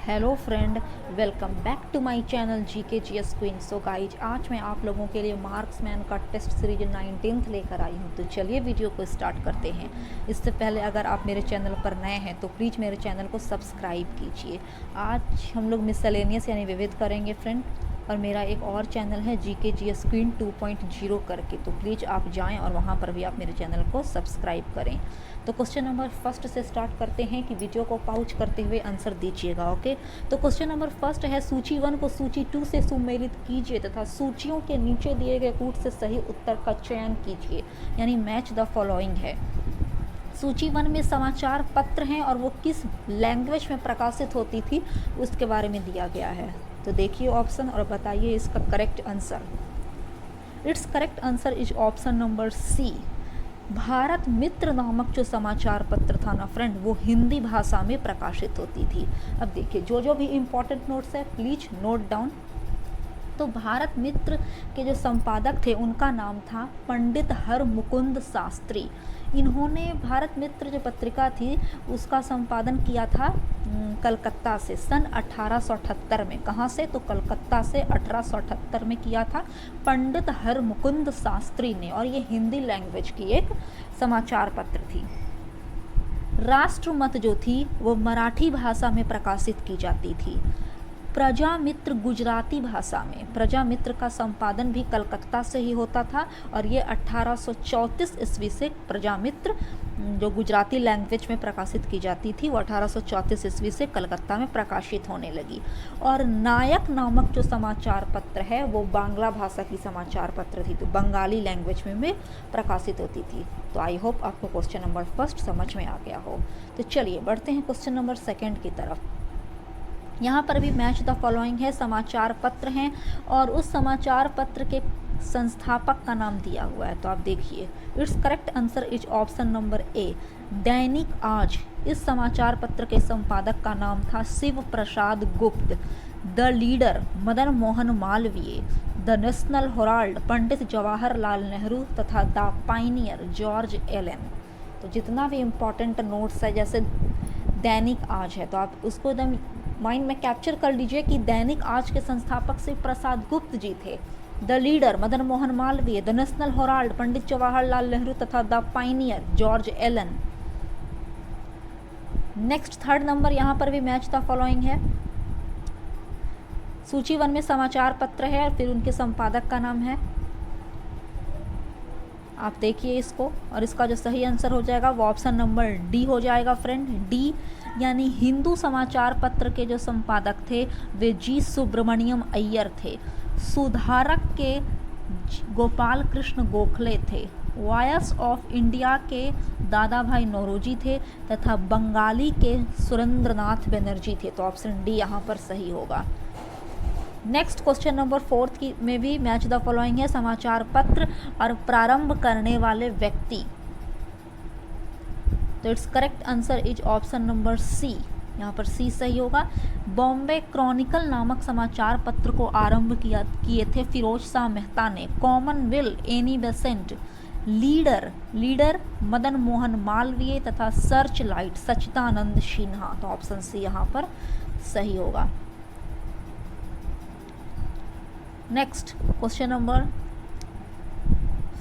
Hello friend, welcome back to my channel GK GS queen. So guys, आज मैं आप लोगों के लिए मार्क्समैन का टेस्ट सीरीज 19th लेकर आई हूँ। तो चलिए वीडियो को स्टार्ट करते हैं। इससे पहले अगर आप मेरे चैनल पर नए हैं तो प्लीज़ मेरे चैनल को सब्सक्राइब कीजिए। आज हम लोग मिसलेनियस यानी विविध करेंगे फ्रेंड, और मेरा एक और चैनल है जीके जीएस क्वीन 2.0 करके, तो प्लीज़ आप जाएं और वहाँ पर भी आप मेरे चैनल को सब्सक्राइब करें। तो क्वेश्चन नंबर फर्स्ट से स्टार्ट करते हैं कि वीडियो को पाउच करते हुए आंसर दीजिएगा। ओके, तो क्वेश्चन नंबर फर्स्ट है, सूची 1 को सूची 2 से सुमेलित कीजिए तथा सूचियों के नीचे दिए गए कूट से सही उत्तर का चयन कीजिए, यानी मैच द फॉलोइंग है। सूची 1 में समाचार पत्र हैं और वो किस लैंग्वेज में प्रकाशित होती थी उसके बारे में दिया गया है। तो देखिए ऑप्शन और बताइए इसका correct answer. It's correct answer is option number C. Bharat Mitra नामक जो समाचार पत्र था ना फ्रेंड, वो हिंदी भाषा में प्रकाशित होती थी। अब देखिए जो भी इम्पोर्टेंट नोट्स है प्लीज नोट डाउन। तो भारत मित्र के जो संपादक थे उनका नाम था पंडित हरमुकुंद शास्त्री। इन्होंने भारत मित्र जो पत्रिका थी उसका संपादन किया था कलकत्ता से सन 1878 में। कहाँ से? तो कलकत्ता से 1878 में किया था पंडित हरमुकुंद शास्त्री ने, और ये हिंदी लैंग्वेज की एक समाचार पत्र थी। राष्ट्रमत जो थी वो मराठी भाषा में प्रकाशित की जाती थी। प्रजामित्र गुजराती भाषा में। प्रजामित्र का संपादन भी कलकत्ता से ही होता था, और ये 1834 ईस्वी से प्रजामित्र जो गुजराती लैंग्वेज में प्रकाशित की जाती थी वो 1834 ईस्वी से कलकत्ता में प्रकाशित होने लगी। और नायक नामक जो समाचार पत्र है वो बांग्ला भाषा की समाचार पत्र थी, तो बंगाली लैंग्वेज में प्रकाशित होती थी। तो आई होप आपको क्वेश्चन नंबर फर्स्ट समझ में आ गया हो। तो चलिए बढ़ते हैं क्वेश्चन नंबर सेकेंड की तरफ। यहाँ पर भी मैच द फॉलोइंग है, समाचार पत्र हैं और उस समाचार पत्र के संस्थापक का नाम दिया हुआ है। तो आप देखिए, it's correct answer is option number ए, दैनिक आज। इस समाचार पत्र के संपादक का नाम था Shiv Prasad Gupt. The Leader Madan Mohan Malaviya. The National Herald Pandit Jawaharlal Nehru तथा द पायनियर जॉर्ज एलन। तो जितना भी इम्पोर्टेंट नोट्स है, जैसे दैनिक आज है तो आप उसको एकदम माइंड में कैप्चर कर लीजिए कि दैनिक आज के संस्थापक शिव प्रसाद गुप्त जी थे। The Leader Madan Mohan Malaviya, the National Herald Pandit Jawaharlal Nehru तथा the Pioneer George Allen. Next third number, यहाँ पर भी मैच द फॉलोइंग है। सूची 1 में समाचार पत्र है और फिर उनके संपादक का नाम है। आप देखिए इसको, और इसका जो सही आंसर हो जाएगा वो ऑप्शन नंबर डी हो जाएगा फ्रेंड, डी, यानी हिंदू समाचार पत्र के जो संपादक थे वे जी सुब्रमण्यम अय्यर थे। सुधारक के गोपाल कृष्ण गोखले थे। वॉयस ऑफ इंडिया के दादा भाई नौरोजी थे तथा बंगाली के सुरेंद्रनाथ बनर्जी थे। तो ऑप्शन डी यहाँ पर सही होगा। नेक्स्ट क्वेश्चन नंबर 4 की में भी मैच द फॉलोइंग है, समाचार पत्र और प्रारंभ करने वाले व्यक्ति। तो it's correct answer is option number C, यहाँ पर सी सही होगा। बॉम्बे क्रॉनिकल नामक समाचार पत्र को आरंभ किए थे फिरोज शाह मेहता ने। Commonwealth Annie Besant. Leader Madan Mohan Malviya तथा सर्च लाइट सच्चिदानंद सिन्हा। तो ऑप्शन सी यहाँ पर सही होगा। नेक्स्ट क्वेश्चन नंबर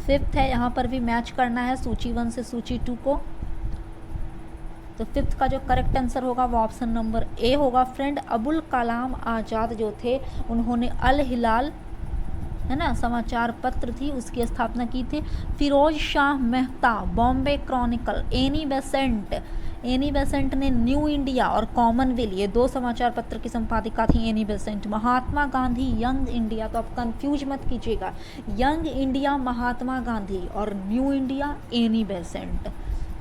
5 है, यहाँ पर भी मैच करना है सूची 1 से सूची 2 को। तो 5th का जो करेक्ट आंसर होगा वो ऑप्शन नंबर ए होगा फ्रेंड। अबुल कलाम आज़ाद जो थे उन्होंने अल हिलाल, है ना, समाचार पत्र थी, उसकी स्थापना की थी। Firoz Shah Mehta Bombay chronicle. Annie Besant ने न्यू इंडिया और कॉमनवेल्थ, ये 2 समाचार पत्र की संपादिका थी Annie Besant. Mahatma Gandhi young India, तो आप कंफ्यूज मत कीजिएगा, यंग इंडिया महात्मा गांधी और new India Annie Besant.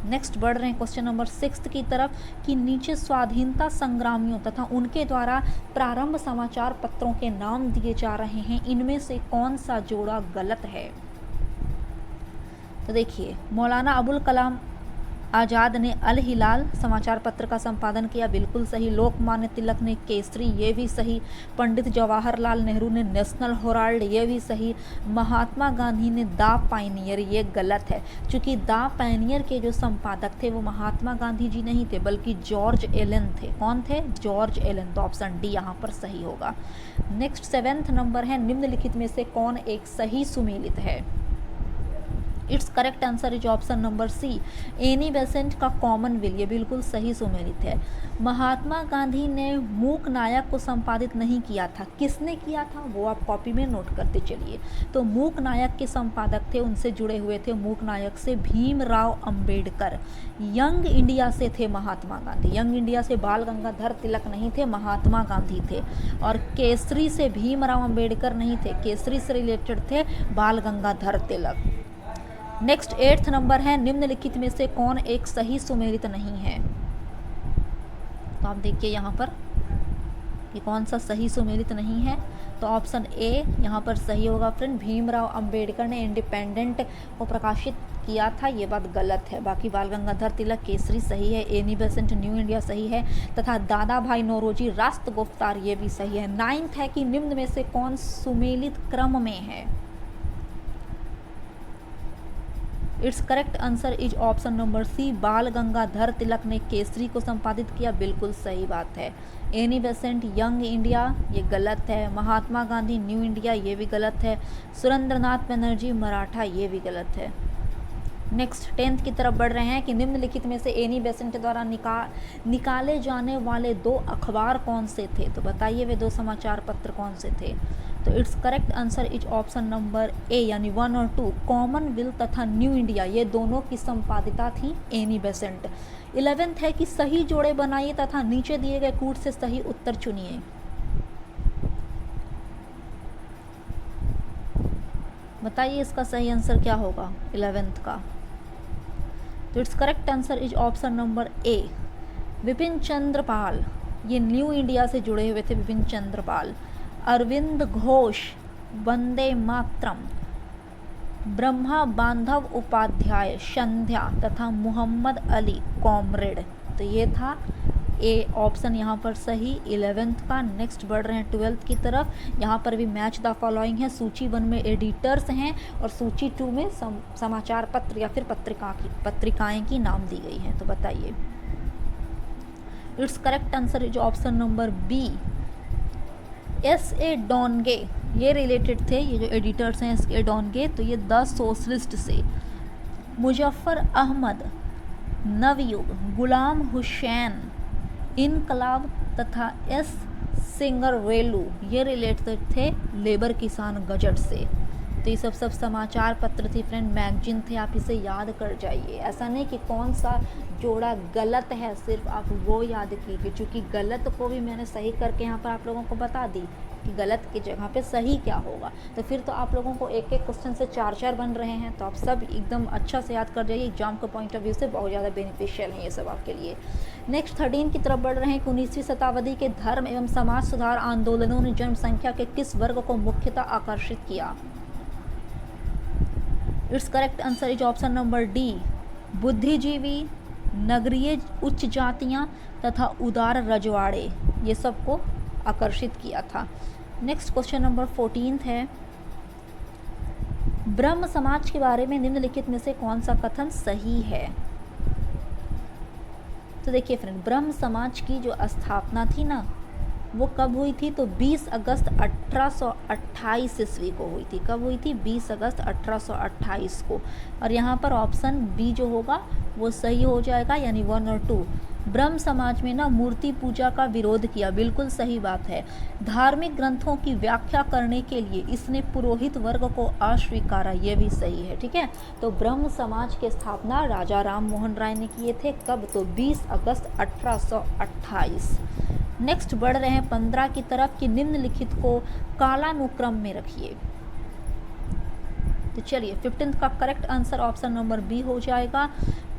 Next बढ़ रहे हैं क्वेश्चन नंबर 6 की तरफ कि नीचे स्वाधीनता संग्रामियों तथा उनके द्वारा प्रारंभ समाचार पत्रों के नाम दिए जा रहे हैं, इनमें से कौन सा जोड़ा गलत है। तो देखिए, मौलाना अबुल कलाम आज़ाद ने अल हिलाल समाचार पत्र का संपादन किया, बिल्कुल सही। लोकमान्य तिलक ने केसरी, ये भी सही। पंडित जवाहरलाल नेहरू ने नेशनल हेराल्ड, ये भी सही। महात्मा गांधी ने द पायनियर, ये गलत है, क्योंकि द पायनियर के जो संपादक थे वो महात्मा गांधी जी नहीं थे बल्कि जॉर्ज एलन थे। कौन थे? George Allen. तो ऑप्शन डी यहाँ पर सही होगा। नेक्स्ट 7th नंबर है, निम्नलिखित में से कौन एक सही सुमेलित है? It's correct answer is option number C, Annie Besant का कॉमनवेल्थ, ये बिल्कुल सही सुमेलित है। महात्मा गांधी ने मूक नायक को संपादित नहीं किया था, किसने किया था वो आप कॉपी में नोट करते चलिए। तो मूक नायक के संपादक थे, उनसे जुड़े हुए थे मूक नायक से भीमराव अंबेडकर। यंग इंडिया से थे महात्मा गांधी, यंग इंडिया से बाल गंगाधर तिलक नहीं थे, महात्मा गांधी थे। और केसरी से भीमराव अंबेडकर नहीं थे, केसरी से रिलेटेड थे बाल गंगाधर तिलक। नेक्स्ट 8th नंबर है, निम्नलिखित में से कौन एक सही सुमेलित नहीं है? तो आप देखिए यहाँ पर ये कौन सा सही सुमेलित नहीं है। तो ऑप्शन ए यहाँ पर सही होगा फ्रेंड। भीमराव अंबेडकर ने इंडिपेंडेंट को प्रकाशित किया था, ये बात गलत है। बाकी बाल गंगाधर तिलक केसरी सही है, एनी बेसेंट न्यू इंडिया सही है, तथा दादा भाई नौरोजी राष्ट्र गुफ्तार, ये भी सही है। 9th है कि निम्न में से कौन सुमेलित क्रम में है? It's correct answer is option number C, Bal Gangadhar तिलक ने केसरी को संपादित किया, बिल्कुल सही बात है। एनी बेसेंट यंग इंडिया, ये गलत है। महात्मा गांधी न्यू इंडिया, ये भी गलत है। सुरेंद्रनाथ बनर्जी मराठा, ये भी गलत है। नेक्स्ट 10th की तरफ बढ़ रहे हैं कि निम्नलिखित में से एनी बेसेंट द्वारा निकाले जाने वाले 2 अखबार कौन से थे? तो बताइए वे 2 समाचार पत्र कौन से थे? तो it's correct answer is option number ए, यानी 1 और 2, कॉमनवेल्थ तथा न्यू इंडिया, ये दोनों की संपादिता थी एनी बेसेंट। 11th है कि सही जोड़े बनाइए तथा नीचे दिए गए कूट से सही उत्तर चुनिए। बताइए इसका सही आंसर क्या होगा 11th का? तो it's correct answer is option number A, Vipin Chandra Pal, ये न्यू इंडिया से जुड़े हुए थे विपिन चंद्र पाल। अरविंद घोष वंदे मातरम, ब्रह्मा बांधव उपाध्याय संध्या, तथा मोहम्मद अली कॉमरेड। तो ये था ए ऑप्शन यहाँ पर सही 11th का। नेक्स्ट बढ़ रहे हैं 12th की तरफ। यहाँ पर भी मैच द फॉलोइंग है। सूची 1 में एडिटर्स हैं और सूची 2 में समाचार पत्र या फिर पत्रिकाएं की नाम दी गई हैं। तो बताइए। It's correct answer is option number B, S.A. Dange, ये रिलेटेड थे, ये जो एडिटर्स हैं S.A. डॉनगे, तो ये द सोशलिस्ट से। मुजफ्फर अहमद, नवयुग, गुलाम हुसैन, इनकलाब तथा S. सिंगरवेलू, ये रिलेटेड थे लेबर किसान गजट से। तो ये सब समाचार पत्र थे फ्रेंड, मैगजीन थे, आप इसे याद कर जाइए। ऐसा नहीं कि कौन सा जोड़ा गलत है सिर्फ आप वो याद कीजिए, क्योंकि गलत को भी मैंने सही करके यहाँ पर आप लोगों को बता दी कि गलत की जगह पे सही क्या होगा। तो फिर तो आप लोगों को एक एक क्वेश्चन से 4-4 बन रहे हैं। तो आप सब एकदम अच्छा से याद कर जाइए, एग्जाम के पॉइंट ऑफ व्यू से बहुत ज़्यादा बेनिफिशियल है ये सब आपके लिए। नेक्स्ट 13 की तरफ बढ़ रहे हैं कि 19वीं शताब्दी के धर्म एवं समाज सुधार आंदोलनों ने जनसंख्या के किस वर्ग को मुख्यतः आकर्षित किया? It's correct answer is option number D, बुद्धिजीवी, नगरीय उच्च जातियाँ तथा उदार रजवाड़े, ये सबको आकर्षित किया था। नेक्स्ट क्वेश्चन नंबर 14 है, ब्रह्म समाज के बारे में निम्नलिखित में से कौन सा कथन सही है? तो देखिए फ्रेंड, ब्रह्म समाज की जो स्थापना थी ना, वो कब हुई थी? तो 20 अगस्त 1828 ईस्वी को हुई थी। कब हुई थी? 20 अगस्त 1828 को। और यहाँ पर ऑप्शन बी जो होगा वो सही हो जाएगा, यानी 1 और 2। ब्रह्म समाज में ना मूर्ति पूजा का विरोध किया, बिल्कुल सही बात है। धार्मिक ग्रंथों की व्याख्या करने के लिए इसने पुरोहित वर्ग को अस्वीकारा, ये भी सही है। ठीक है, तो ब्रह्म समाज की स्थापना राजा राम मोहन राय ने किए थे। कब? तो 20 अगस्त 1828। नेक्स्ट बढ़ रहे हैं 15 की तरफ कि निम्नलिखित को कालानुक्रम में रखिए। तो चलिए 15th का correct answer option number B हो जाएगा,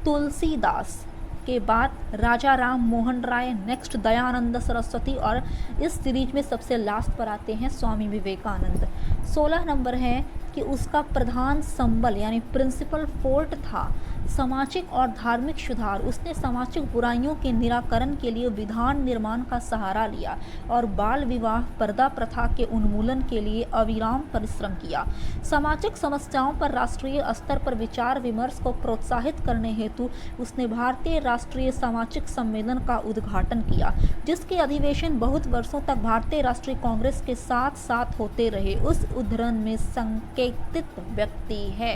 तुलसीदास के बाद राजा राम मोहन राय, नेक्स्ट दयानंद सरस्वती, और इस सीरीज में सबसे लास्ट पर आते हैं स्वामी विवेकानंद। 16 नंबर है कि उसका प्रधान संबल यानी प्रिंसिपल फोर्ट था सामाजिक और धार्मिक सुधार। उसने सामाजिक बुराइयों के निराकरण के लिए विधान निर्माण का सहारा लिया और बाल विवाह पर्दा प्रथा के उन्मूलन के लिए अविराम परिश्रम किया। सामाजिक समस्याओं पर राष्ट्रीय स्तर पर विचार विमर्श को प्रोत्साहित करने हेतु उसने भारतीय राष्ट्रीय सामाजिक सम्मेलन का उद्घाटन किया, जिसके अधिवेशन बहुत वर्षों तक भारतीय राष्ट्रीय कांग्रेस के साथ साथ होते रहे। उस उद्धरण में संकेतित व्यक्ति है।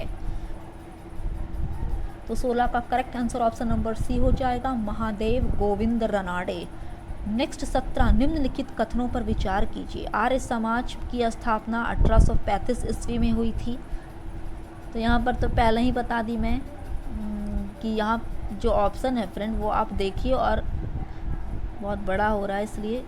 तो 16 का correct answer option number C हो जाएगा, महादेव गोविंद रनाडे। नेक्स्ट 17, निम्नलिखित कथनों पर विचार कीजिए। आर्य समाज की स्थापना 1835 ईस्वी में हुई थी। तो यहाँ पर तो पहले ही बता दी मैं कि यहाँ जो ऑप्शन है फ्रेंड वो आप देखिए, और बहुत बड़ा हो रहा है इसलिए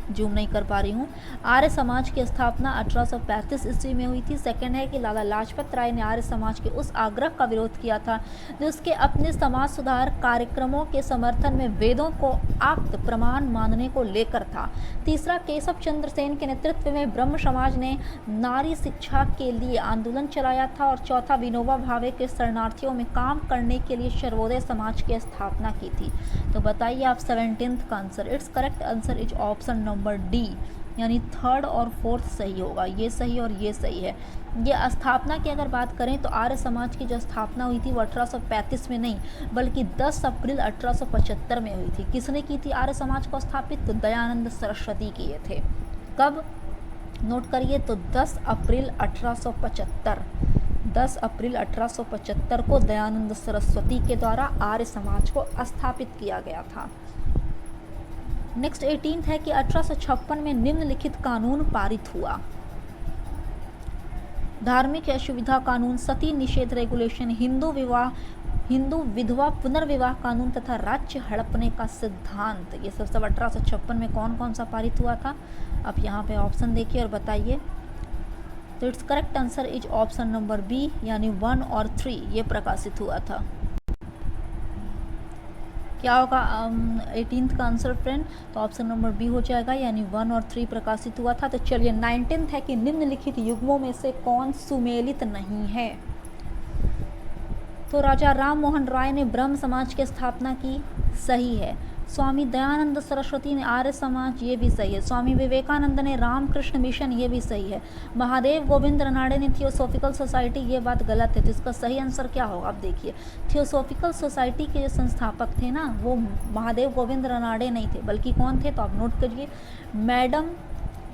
जूम नहीं कर पा रही हूँ। आर्य समाज की स्थापना 1835 ईस्वी में हुई थी। सेकंड है कि लाला लाजपत राय ने आर्य समाज के उस आग्रह का विरोध किया था जो उसके अपने समाज सुधार कार्यक्रमों के समर्थन में वेदों को आप्त प्रमाण मानने को लेकर था। तीसरा, केशव चंद्र सेन के नेतृत्व में ब्रह्म समाज ने नारी शिक्षा के लिए आंदोलन चलाया था। और चौथा, विनोबा भावे के शरणार्थियों में काम करने के लिए सर्वोदय समाज की स्थापना की थी। तो बताइए आप 17th का answer. It's correct answer is option number D, यानी थर्ड और फोर्थ सही होगा। ये सही और ये सही है। ये स्थापना की अगर बात करें तो आर्य समाज की जो स्थापना हुई थी वो 1835 में नहीं बल्कि 10 अप्रैल 1875 में हुई थी। किसने की थी आर्य समाज को स्थापित? तो दयानंद सरस्वती किए थे। कब? नोट करिए, तो 10 अप्रैल 1875। 10 अप्रैल 1875 को दयानंद सरस्वती के द्वारा आर्य समाज को स्थापित किया गया था। नेक्स्ट 18th है कि 1856 में निम्नलिखित कानून पारित हुआ। धार्मिक असुविधा कानून, सती निषेध रेगुलेशन, हिंदू विधवा पुनर्विवाह कानून तथा राज्य हड़पने का सिद्धांत। ये सब 1856 में कौन कौन सा पारित हुआ था? आप यहाँ पे ऑप्शन देखिए और बताइए। तो it's correct answer is option number B, यानी 1 और 3 ये प्रकाशित हुआ था। क्या होगा 18th का आंसर फ्रेंड? तो ऑप्शन नंबर बी हो जाएगा, यानी 1 और 3 प्रकाशित हुआ था। तो चलिए 19th है कि निम्नलिखित युग्मों में से कौन सुमेलित नहीं है? तो राजा राम मोहन राय ने ब्रह्म समाज की स्थापना की, सही है। स्वामी दयानंद सरस्वती ने आर्य समाज, ये भी सही है। स्वामी विवेकानंद ने रामकृष्ण मिशन, ये भी सही है। महादेव गोविंद रनाडे ने थियोसॉफिकल सोसाइटी, ये बात गलत है। तो इसका सही आंसर क्या होगा? आप देखिए, थियोसॉफिकल सोसाइटी के जो संस्थापक थे ना वो महादेव गोविंद रनाडे नहीं थे, बल्कि कौन थे? तो आप नोट करिए, मैडम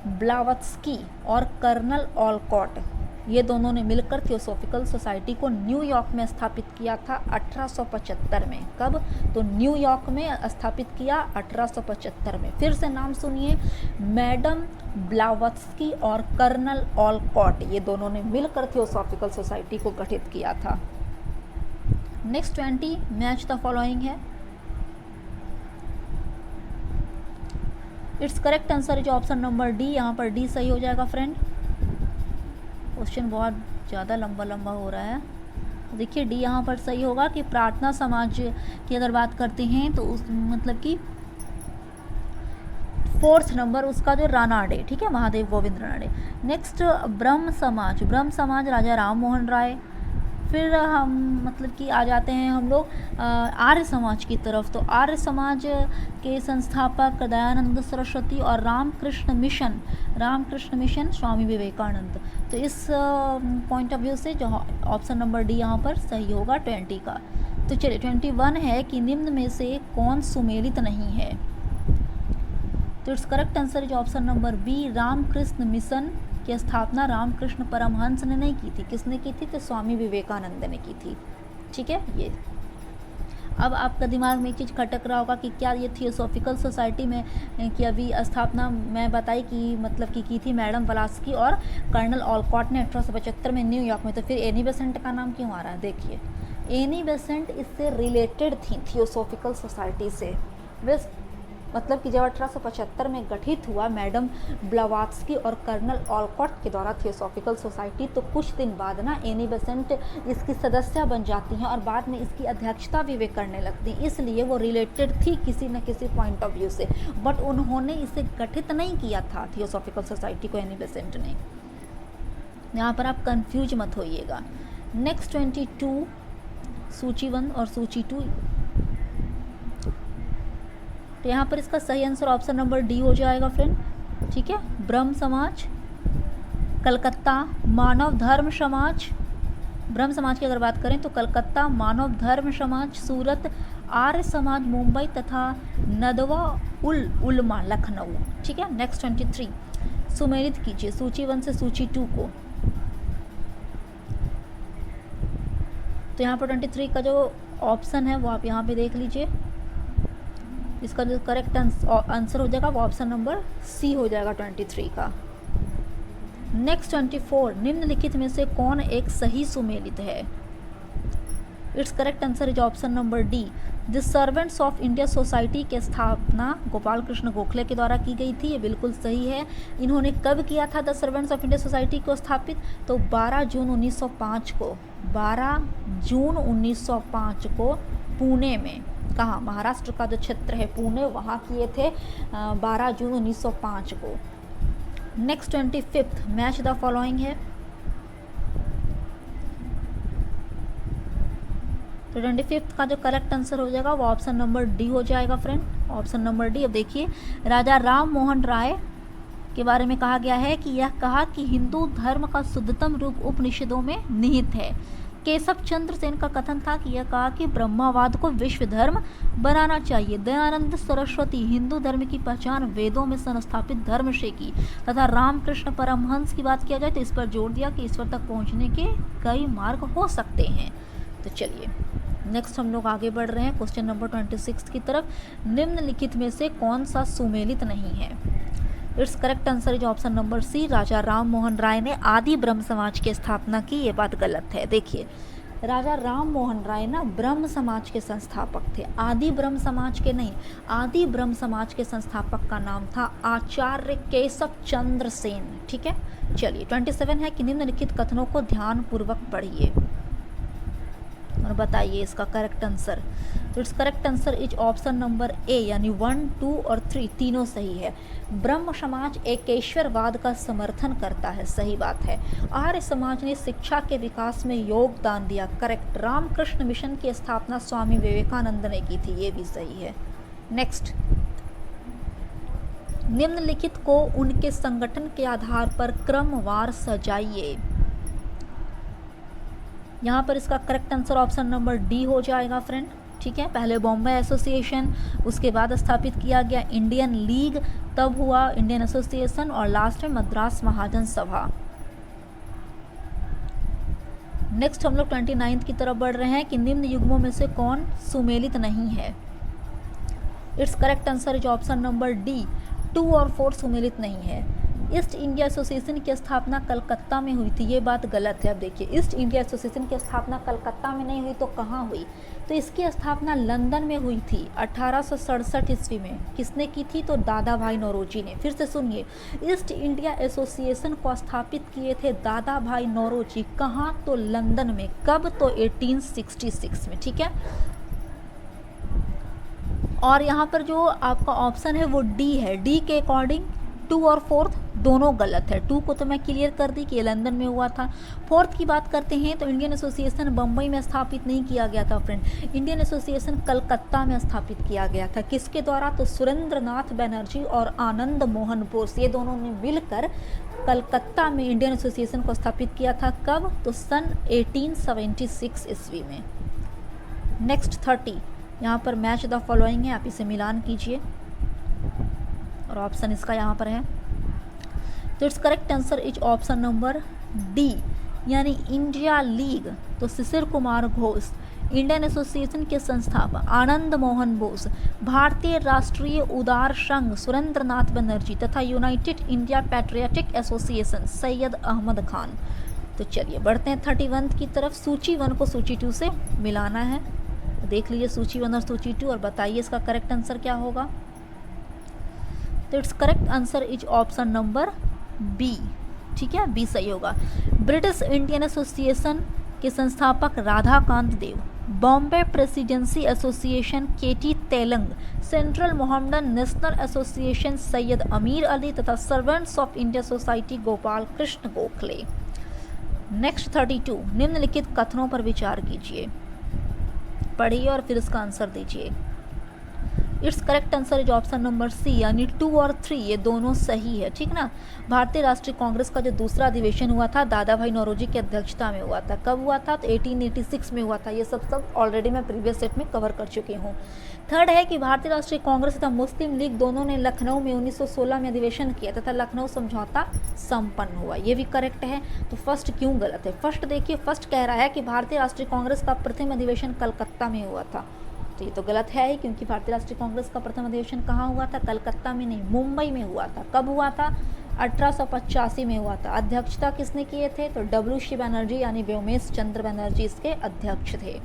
ब्लावत्स्की और कर्नल ऑलकॉट, ये दोनों ने मिलकर थियोसॉफिकल सोसाइटी को न्यूयॉर्क में स्थापित किया था 1875 में। कब? तो न्यूयॉर्क में स्थापित किया 1875 में। फिर से नाम सुनिए, मैडम ब्लावत्स्की और कर्नल ऑलकॉट, ये दोनों ने मिलकर थियोसॉफिकल सोसाइटी को गठित किया था। नेक्स्ट 20, मैच द फॉलोइंग है। It's correct answer is option number D, यहाँ पर डी सही हो जाएगा फ्रेंड। क्वेश्चन बहुत ज़्यादा लंबा हो रहा है। देखिए डी यहाँ पर सही होगा कि प्रार्थना समाज की अगर बात करते हैं तो उस मतलब कि 4th नंबर उसका जो रानाडे, ठीक है, महादेव गोविंद रानाडे। नेक्स्ट ब्रह्म समाज राजा राम मोहन राय। फिर हम मतलब कि आ जाते हैं हम लोग आर्य समाज की तरफ। तो आर्य समाज के संस्थापक दयानंद सरस्वती और रामकृष्ण मिशन स्वामी विवेकानंद। तो इस पॉइंट ऑफ व्यू से जो ऑप्शन नंबर डी यहाँ पर सही होगा 20 का। तो चलिए 21 है कि निम्न में से कौन सुमेलित नहीं है? तो it's correct answer is option number B, Ramakrishna mission की स्थापना रामकृष्ण परमहंस ने नहीं की थी। किसने की थी? तो स्वामी विवेकानंद ने की थी। ठीक है, ये अब आपका दिमाग में एक चीज़ खटक रहा होगा कि क्या ये थियोसॉफिकल सोसाइटी में की अभी स्थापना मैं बताई कि मतलब की थी मैडम ब्लावत्स्की और कर्नल ऑलकॉट ने 1875 में न्यूयॉर्क में। तो फिर एनी बेसेंट का नाम क्यों आ रहा है? देखिए, एनी बेसेंट इससे रिलेटेड थी थियोसॉफिकल सोसाइटी से। बस मतलब कि जब 1875 में गठित हुआ मैडम ब्लावत्स्की और कर्नल ऑलकॉट के द्वारा थियोसॉफिकल सोसाइटी, तो कुछ दिन बाद ना एनी बेसेंट इसकी सदस्य बन जाती हैं और बाद में इसकी अध्यक्षता भी वे करने लगती हैं। इसलिए वो रिलेटेड थी किसी न किसी पॉइंट ऑफ व्यू से, बट उन्होंने इसे गठित नहीं किया था थियोसॉफिकल सोसाइटी को एनी बेसेंट ने। यहाँ पर आप कंफ्यूज मत होइएगा। नेक्स्ट 22 सूची 1 और सूची 2, तो यहाँ पर इसका सही आंसर ऑप्शन नंबर डी हो जाएगा फ्रेंड। ठीक है, ब्रह्म समाज कलकत्ता, मानव धर्म समाज, ब्रह्म समाज की अगर बात करें तो कलकत्ता, मानव धर्म समाज सूरत, आर्य समाज मुंबई तथा नदवा उल उलमा लखनऊ। ठीक है, नेक्स्ट 23 सुमेलित कीजिए सूची 1 से सूची 2 को। तो यहाँ पर 23 का जो ऑप्शन है वो आप यहाँ पे देख लीजिए। इसका जो करेक्ट आंसर हो जाएगा वो ऑप्शन नंबर सी हो जाएगा 23 का। नेक्स्ट 24 निम्नलिखित में से कौन एक सही सुमेलित है? It's correct answer is option number D. The servants of India society की स्थापना गोपाल कृष्ण गोखले के द्वारा की गई थी, ये बिल्कुल सही है। इन्होंने कब किया था the servants of India society को स्थापित? तो 12 जून 1905 को, 12 जून 1905 को पुणे में, कहाँ, महाराष्ट्र का जो क्षेत्र है पुणे, वहाँ किए थे 12 जून 1905 को। नेक्स्ट 25 मैच द फॉलोइंग है। तो 25 का जो करेक्ट आंसर हो जाएगा वो ऑप्शन नंबर डी हो जाएगा फ्रेंड, ऑप्शन नंबर डी। अब देखिए, राजा राम मोहन राय के बारे में कहा गया है कि यह कहा कि हिंदू धर्म का शुद्धतम रूप उपनिषदों में निहित है। केशव चंद्र सेन का कथन था कि यह कहा कि ब्रह्मवाद को विश्व धर्म बनाना चाहिए। दयानंद सरस्वती हिंदू धर्म की पहचान वेदों में संस्थापित धर्म से की, तथा रामकृष्ण परमहंस की बात किया जाए तो इस पर जोर दिया कि ईश्वर तक पहुंचने के कई मार्ग हो सकते हैं। तो चलिए नेक्स्ट हम लोग आगे बढ़ रहे हैं क्वेश्चन नंबर 26 की तरफ। निम्नलिखित में से कौन सा सुमेलित नहीं है? It's correct answer is option number C. Raja Ram Mohan Roy ने आदि ब्रह्म समाज की स्थापना की, ये बात गलत है। देखिए, राजा राम मोहन राय ना ब्रह्म समाज के संस्थापक थे, आदि ब्रह्म समाज के नहीं। आदि ब्रह्म समाज के संस्थापक का नाम था आचार्य केशव चंद्र सेन। ठीक है, चलिए 27 है कि निम्नलिखित कथनों को ध्यानपूर्वक पढ़िए और बताइए इसका correct answer. It's correct answer is option number ए, यानी 1, 2 और 3 तीनों सही है। ब्रह्म समाज एकेश्वरवाद का समर्थन करता है, सही बात है। आर्य समाज ने शिक्षा के विकास में योगदान दिया, करेक्ट। रामकृष्ण मिशन की स्थापना स्वामी विवेकानंद ने की थी, ये भी सही है। नेक्स्ट, निम्नलिखित को उनके संगठन के आधार पर क्रमवार सजाइए। यहाँ पर इसका correct answer option number D हो जाएगा फ्रेंड। ठीक है, पहले बॉम्बे एसोसिएशन, उसके बाद स्थापित किया गया इंडियन लीग, तब हुआ इंडियन एसोसिएशन और लास्ट में मद्रास महाजन सभा। नेक्स्ट हम लोग 29 की तरफ बढ़ रहे हैं कि निम्न युग्मों में से कौन सुमेलित नहीं है? It's correct answer is option number D. 2 और 4 सुमेलित नहीं है। ईस्ट इंडिया एसोसिएशन की स्थापना कलकत्ता में हुई थी, ये बात गलत है। अब देखिए, ईस्ट इंडिया एसोसिएशन की स्थापना कलकत्ता में नहीं हुई तो कहाँ हुई? तो इसकी स्थापना लंदन में हुई थी 1867 ईस्वी में। किसने की थी? तो दादा भाई नौरोजी ने। फिर से सुनिए, ईस्ट इंडिया एसोसिएशन को स्थापित किए थे दादा भाई नौरोजी। कहाँ? तो लंदन में। कब? तो 1866 में। ठीक है, और यहाँ पर जो आपका ऑप्शन है वो डी है। डी के अकॉर्डिंग 2 और 4 दोनों गलत है। 2 को तो मैं क्लियर कर दी कि ये लंदन में हुआ था। 4 की बात करते हैं तो इंडियन एसोसिएशन बम्बई में स्थापित नहीं किया गया था फ्रेंड, इंडियन एसोसिएशन कलकत्ता में स्थापित किया गया था। किसके द्वारा? तो सुरेंद्र नाथ बनर्जी और आनंद मोहन बोस, ये दोनों ने मिलकर कलकत्ता में इंडियन एसोसिएशन को स्थापित किया था। कब? तो सन 1876 ईस्वी में। नेक्स्ट 30, यहाँ पर मैच द फॉलोइंग है, आप इसे मिलान कीजिए और ऑप्शन इसका यहाँ पर है। तो it's correct answer is option number D, यानी इंडिया लीग। तो शिशिर कुमार घोष, इंडियन एसोसिएशन के संस्थापक आनंद मोहन बोस, भारतीय राष्ट्रीय उदार संघ सुरेंद्र नाथ बनर्जी तथा united India patriotic association Syed Ahmad Khan. तो चलिए बढ़ते हैं 31 की तरफ। सूची 1 को सूची 2 से मिलाना है। देख लीजिए सूची 1 और सूची 2 और बताइए इसका करेक्ट आंसर क्या होगा। तो it's correct answer is option number B. ठीक है, बी सही होगा। ब्रिटिश इंडियन एसोसिएशन के संस्थापक Radhakant Dev, Bombay presidency association KT Telang, central Mohammedan national association Syed Ameer Ali तथा servants of India society Gopal Krishna Gokhale. Next 32, निम्नलिखित कथनों पर विचार कीजिए, पढ़िए और फिर इसका आंसर दीजिए। It's correct answer is option number C, यानी 2 और 3 ये दोनों सही है, ठीक ना। भारतीय राष्ट्रीय कांग्रेस का जो दूसरा अधिवेशन हुआ था दादा भाई नौरोजी की अध्यक्षता में हुआ था। कब हुआ था? तो 1886 में हुआ था। ये सब ऑलरेडी मैं प्रीवियस सेट में कवर कर चुकी हूँ। थर्ड है कि भारतीय राष्ट्रीय कांग्रेस तथा मुस्लिम लीग दोनों ने लखनऊ में 1916 में अधिवेशन किया तथा लखनऊ समझौता संपन्न हुआ। ये भी करेक्ट है। तो फर्स्ट क्यों गलत है? फर्स्ट देखिए, फर्स्ट कह रहा है कि भारतीय राष्ट्रीय कांग्रेस का प्रथम अधिवेशन कलकत्ता में हुआ था, तो ये तो गलत है ही, क्योंकि भारतीय राष्ट्रीय कांग्रेस का प्रथम अधिवेशन कहाँ हुआ था? कलकत्ता में नहीं, मुंबई में हुआ था। कब हुआ था? 1885 में हुआ था। अध्यक्षता किसने किए थे? तो डब्ल्यू.सी. बनर्जी यानी व्योमेश चंद्र बनर्जी इसके अध्यक्ष थे।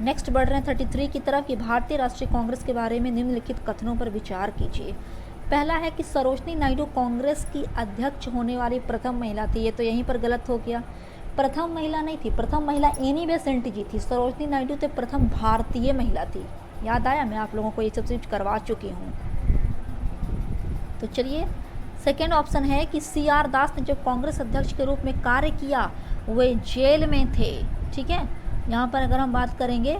नेक्स्ट बढ़ रहे हैं 33 की तरफ कि भारतीय राष्ट्रीय कांग्रेस के बारे में निम्नलिखित कथनों पर विचार कीजिए। पहला है कि सरोजनी नायडू कांग्रेस की अध्यक्ष होने वाली प्रथम महिला थी। ये तो यहीं पर गलत हो गया, प्रथम महिला नहीं थी, प्रथम महिला एनी बेसेंट जी थी। सरोजनी नायडू तो प्रथम भारतीय महिला थी। याद आया? मैं आप लोगों को ये सब चीज करवा चुकी हूँ। तो चलिए, सेकेंड ऑप्शन है कि सी.आर. दास ने जब कांग्रेस अध्यक्ष के रूप में कार्य किया वे जेल में थे, ठीक है। यहाँ पर अगर हम बात करेंगे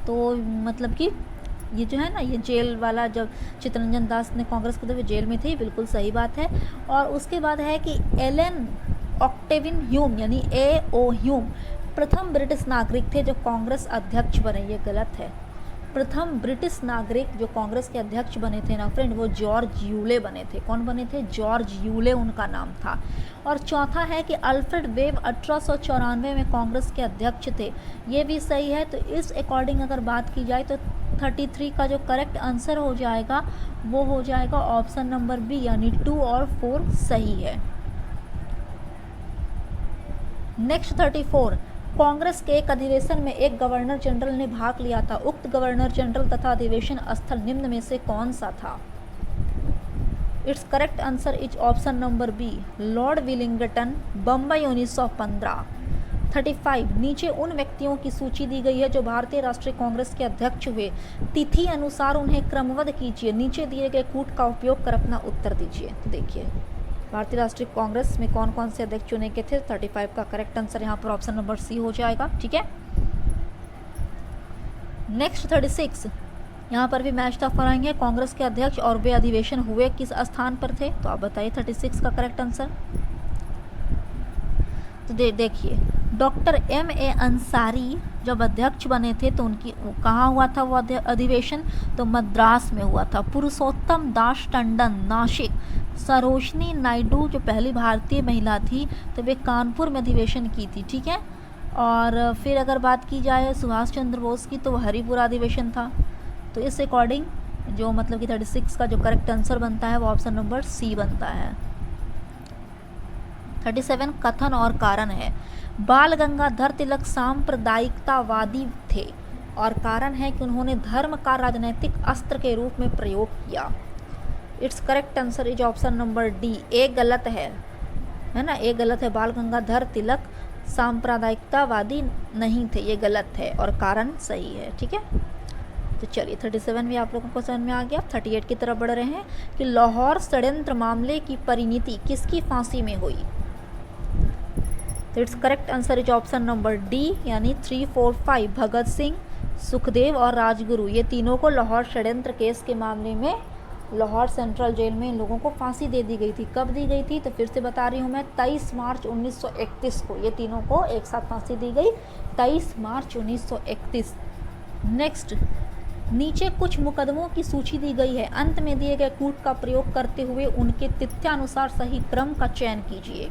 तो मतलब कि ये जो है ना, ये जेल वाला जब चित्तरंजन दास ने कांग्रेस को, तो वे जेल में थे, बिल्कुल सही बात है। और उसके बाद है कि एलन ऑक्टेविन ह्यूम यानी A.O. ह्यूम प्रथम ब्रिटिश नागरिक थे जो कांग्रेस अध्यक्ष बने। ये गलत है। प्रथम ब्रिटिश नागरिक जो कांग्रेस के अध्यक्ष बने थे ना फ्रेंड, वो जॉर्ज यूले बने थे। कौन बने थे? जॉर्ज यूले उनका नाम था। और चौथा है कि अल्फ्रेड वेब 1894 में कांग्रेस के अध्यक्ष थे। ये भी सही है। तो इस अकॉर्डिंग अगर बात की जाए तो 33 का जो करेक्ट आंसर हो जाएगा वो हो जाएगा ऑप्शन नंबर बी, यानी 2 और 4 सही है। नेक्स्ट 34, कांग्रेस के एक अधिवेशन में एक गवर्नर जनरल ने भाग लिया था। उक्त गवर्नर जनरल तथा अधिवेशन स्थल निम्न में से कौन सा था? It's correct answer is option number B, lord Willingdon, Bambai 1915। 35, नीचे उन व्यक्तियों की सूची दी गई है जो भारतीय राष्ट्रीय कांग्रेस के अध्यक्ष हुए। तिथि अनुसार उन्हें क्रमबद्ध कीजिए। नीचे दिए गए कूट का उपयोग कर अपना उत्तर दीजिए। तो देखिए, भारतीय राष्ट्रीय कांग्रेस में कौन कौन से अध्यक्ष चुने गए थे? 35 का करेक्ट आंसर यहाँ पर ऑप्शन नंबर सी हो जाएगा, ठीक है। नेक्स्ट 36, यहाँ पर भी मैच टफ कराएंगे। कांग्रेस के अध्यक्ष और वे अधिवेशन हुए किस स्थान पर थे? तो आप बताइए 36 का करेक्ट आंसर। तो देखिए, डॉक्टर M.A. अंसारी जब अध्यक्ष बने थे तो उनकी कहाँ हुआ था वो अधिवेशन? तो मद्रास में हुआ था। पुरुषोत्तम दास टंडन नासिक। सरोजनी नायडू जो पहली भारतीय महिला थी तो वे कानपुर में अधिवेशन की थी, ठीक है। और फिर अगर बात की जाए सुभाष चंद्र बोस की तो हरिपुरा अधिवेशन था। तो इस अकॉर्डिंग जो मतलब कि 36 का जो करेक्ट आंसर बनता है वो ऑप्शन नंबर सी बनता है। 37 कथन और कारण है। बाल गंगाधर तिलक सांप्रदायिकतावादी थे और कारण है कि उन्होंने धर्म का राजनीतिक अस्त्र के रूप में प्रयोग किया। It's correct answer is option number D. एक गलत है ना, एक गलत है। बाल गंगाधर तिलक सांप्रदायिकतावादी नहीं थे, ये गलत है और कारण सही है, ठीक है। तो चलिए 37 भी आप लोगों को समझ में आ गया। 38 की तरफ बढ़ रहे हैं कि लाहौर षड्यंत्र मामले की परिणति किसकी फांसी में हुई? तो it's correct answer is option number D, यानी 3, 4, 5 भगत सिंह, सुखदेव और राजगुरु, ये तीनों को लाहौर षड्यंत्र केस के मामले में लाहौर सेंट्रल जेल में इन लोगों को फांसी दे दी गई थी। कब दी गई थी? तो फिर से बता रही हूँ मैं, 23 मार्च 1931 को ये तीनों को एक साथ फांसी दी गई, 23 मार्च 1931। नेक्स्ट, नीचे कुछ मुकदमों की सूची दी गई है। अंत में दिए गए कूट का प्रयोग करते हुए उनके तिथ्यानुसार सही क्रम का चयन कीजिए।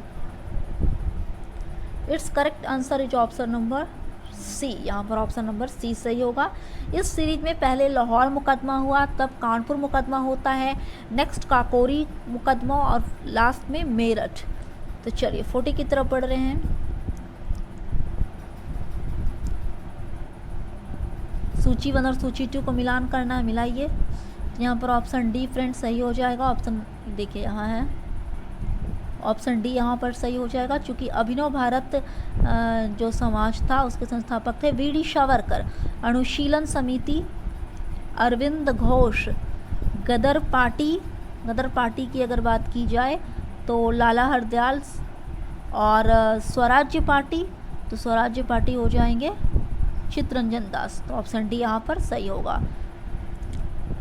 It's correct answer is option number C, यहाँ पर ऑप्शन नंबर सी सही होगा। इस सीरीज में पहले लाहौर मुकदमा हुआ, तब कानपुर मुकदमा होता है, नेक्स्ट काकोरी मुकदमा और लास्ट में मेरठ। तो चलिए 40 की तरफ बढ़ रहे हैं। सूची 1 और सूची 2 को मिलान करना है, मिलाइए। यहाँ पर ऑप्शन डी फ्रेंड सही हो जाएगा। ऑप्शन देखिए यहाँ है, ऑप्शन डी यहाँ पर सही हो जाएगा, क्योंकि अभिनव भारत जो समाज था उसके संस्थापक थे वी.डी. सावरकर। अनुशीलन समिति, अरविंद घोष, गदर पार्टी की अगर बात की जाए तो लाला हरदयाल और स्वराज्य पार्टी, तो स्वराज्य पार्टी हो जाएंगे चित्तरंजन दास, तो ऑप्शन डी यहाँ पर सही होगा।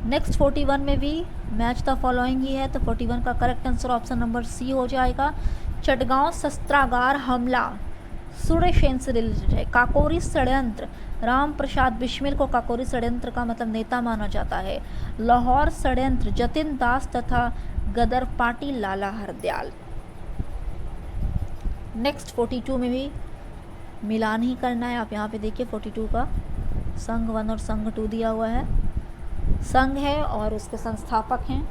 नेक्स्ट 41 में भी मैच द फॉलोइंग ही है, तो 41 का correct answer option number C हो जाएगा। चटगांव शस्त्रागार हमला सूर्यसेन से रिलेटेड है। काकोरी षड्यंत्र, राम प्रसाद बिस्मिल को काकोरी षड्यंत्र का मतलब नेता माना जाता है। लाहौर षड्यंत्र जतिन दास तथा गदर पार्टी लाला हरदयाल। नेक्स्ट 42 में भी मिलान ही करना है। आप यहाँ पे देखिए 42 का संघ 1 और संघ 2 दिया हुआ है। संघ है और उसके संस्थापक हैं,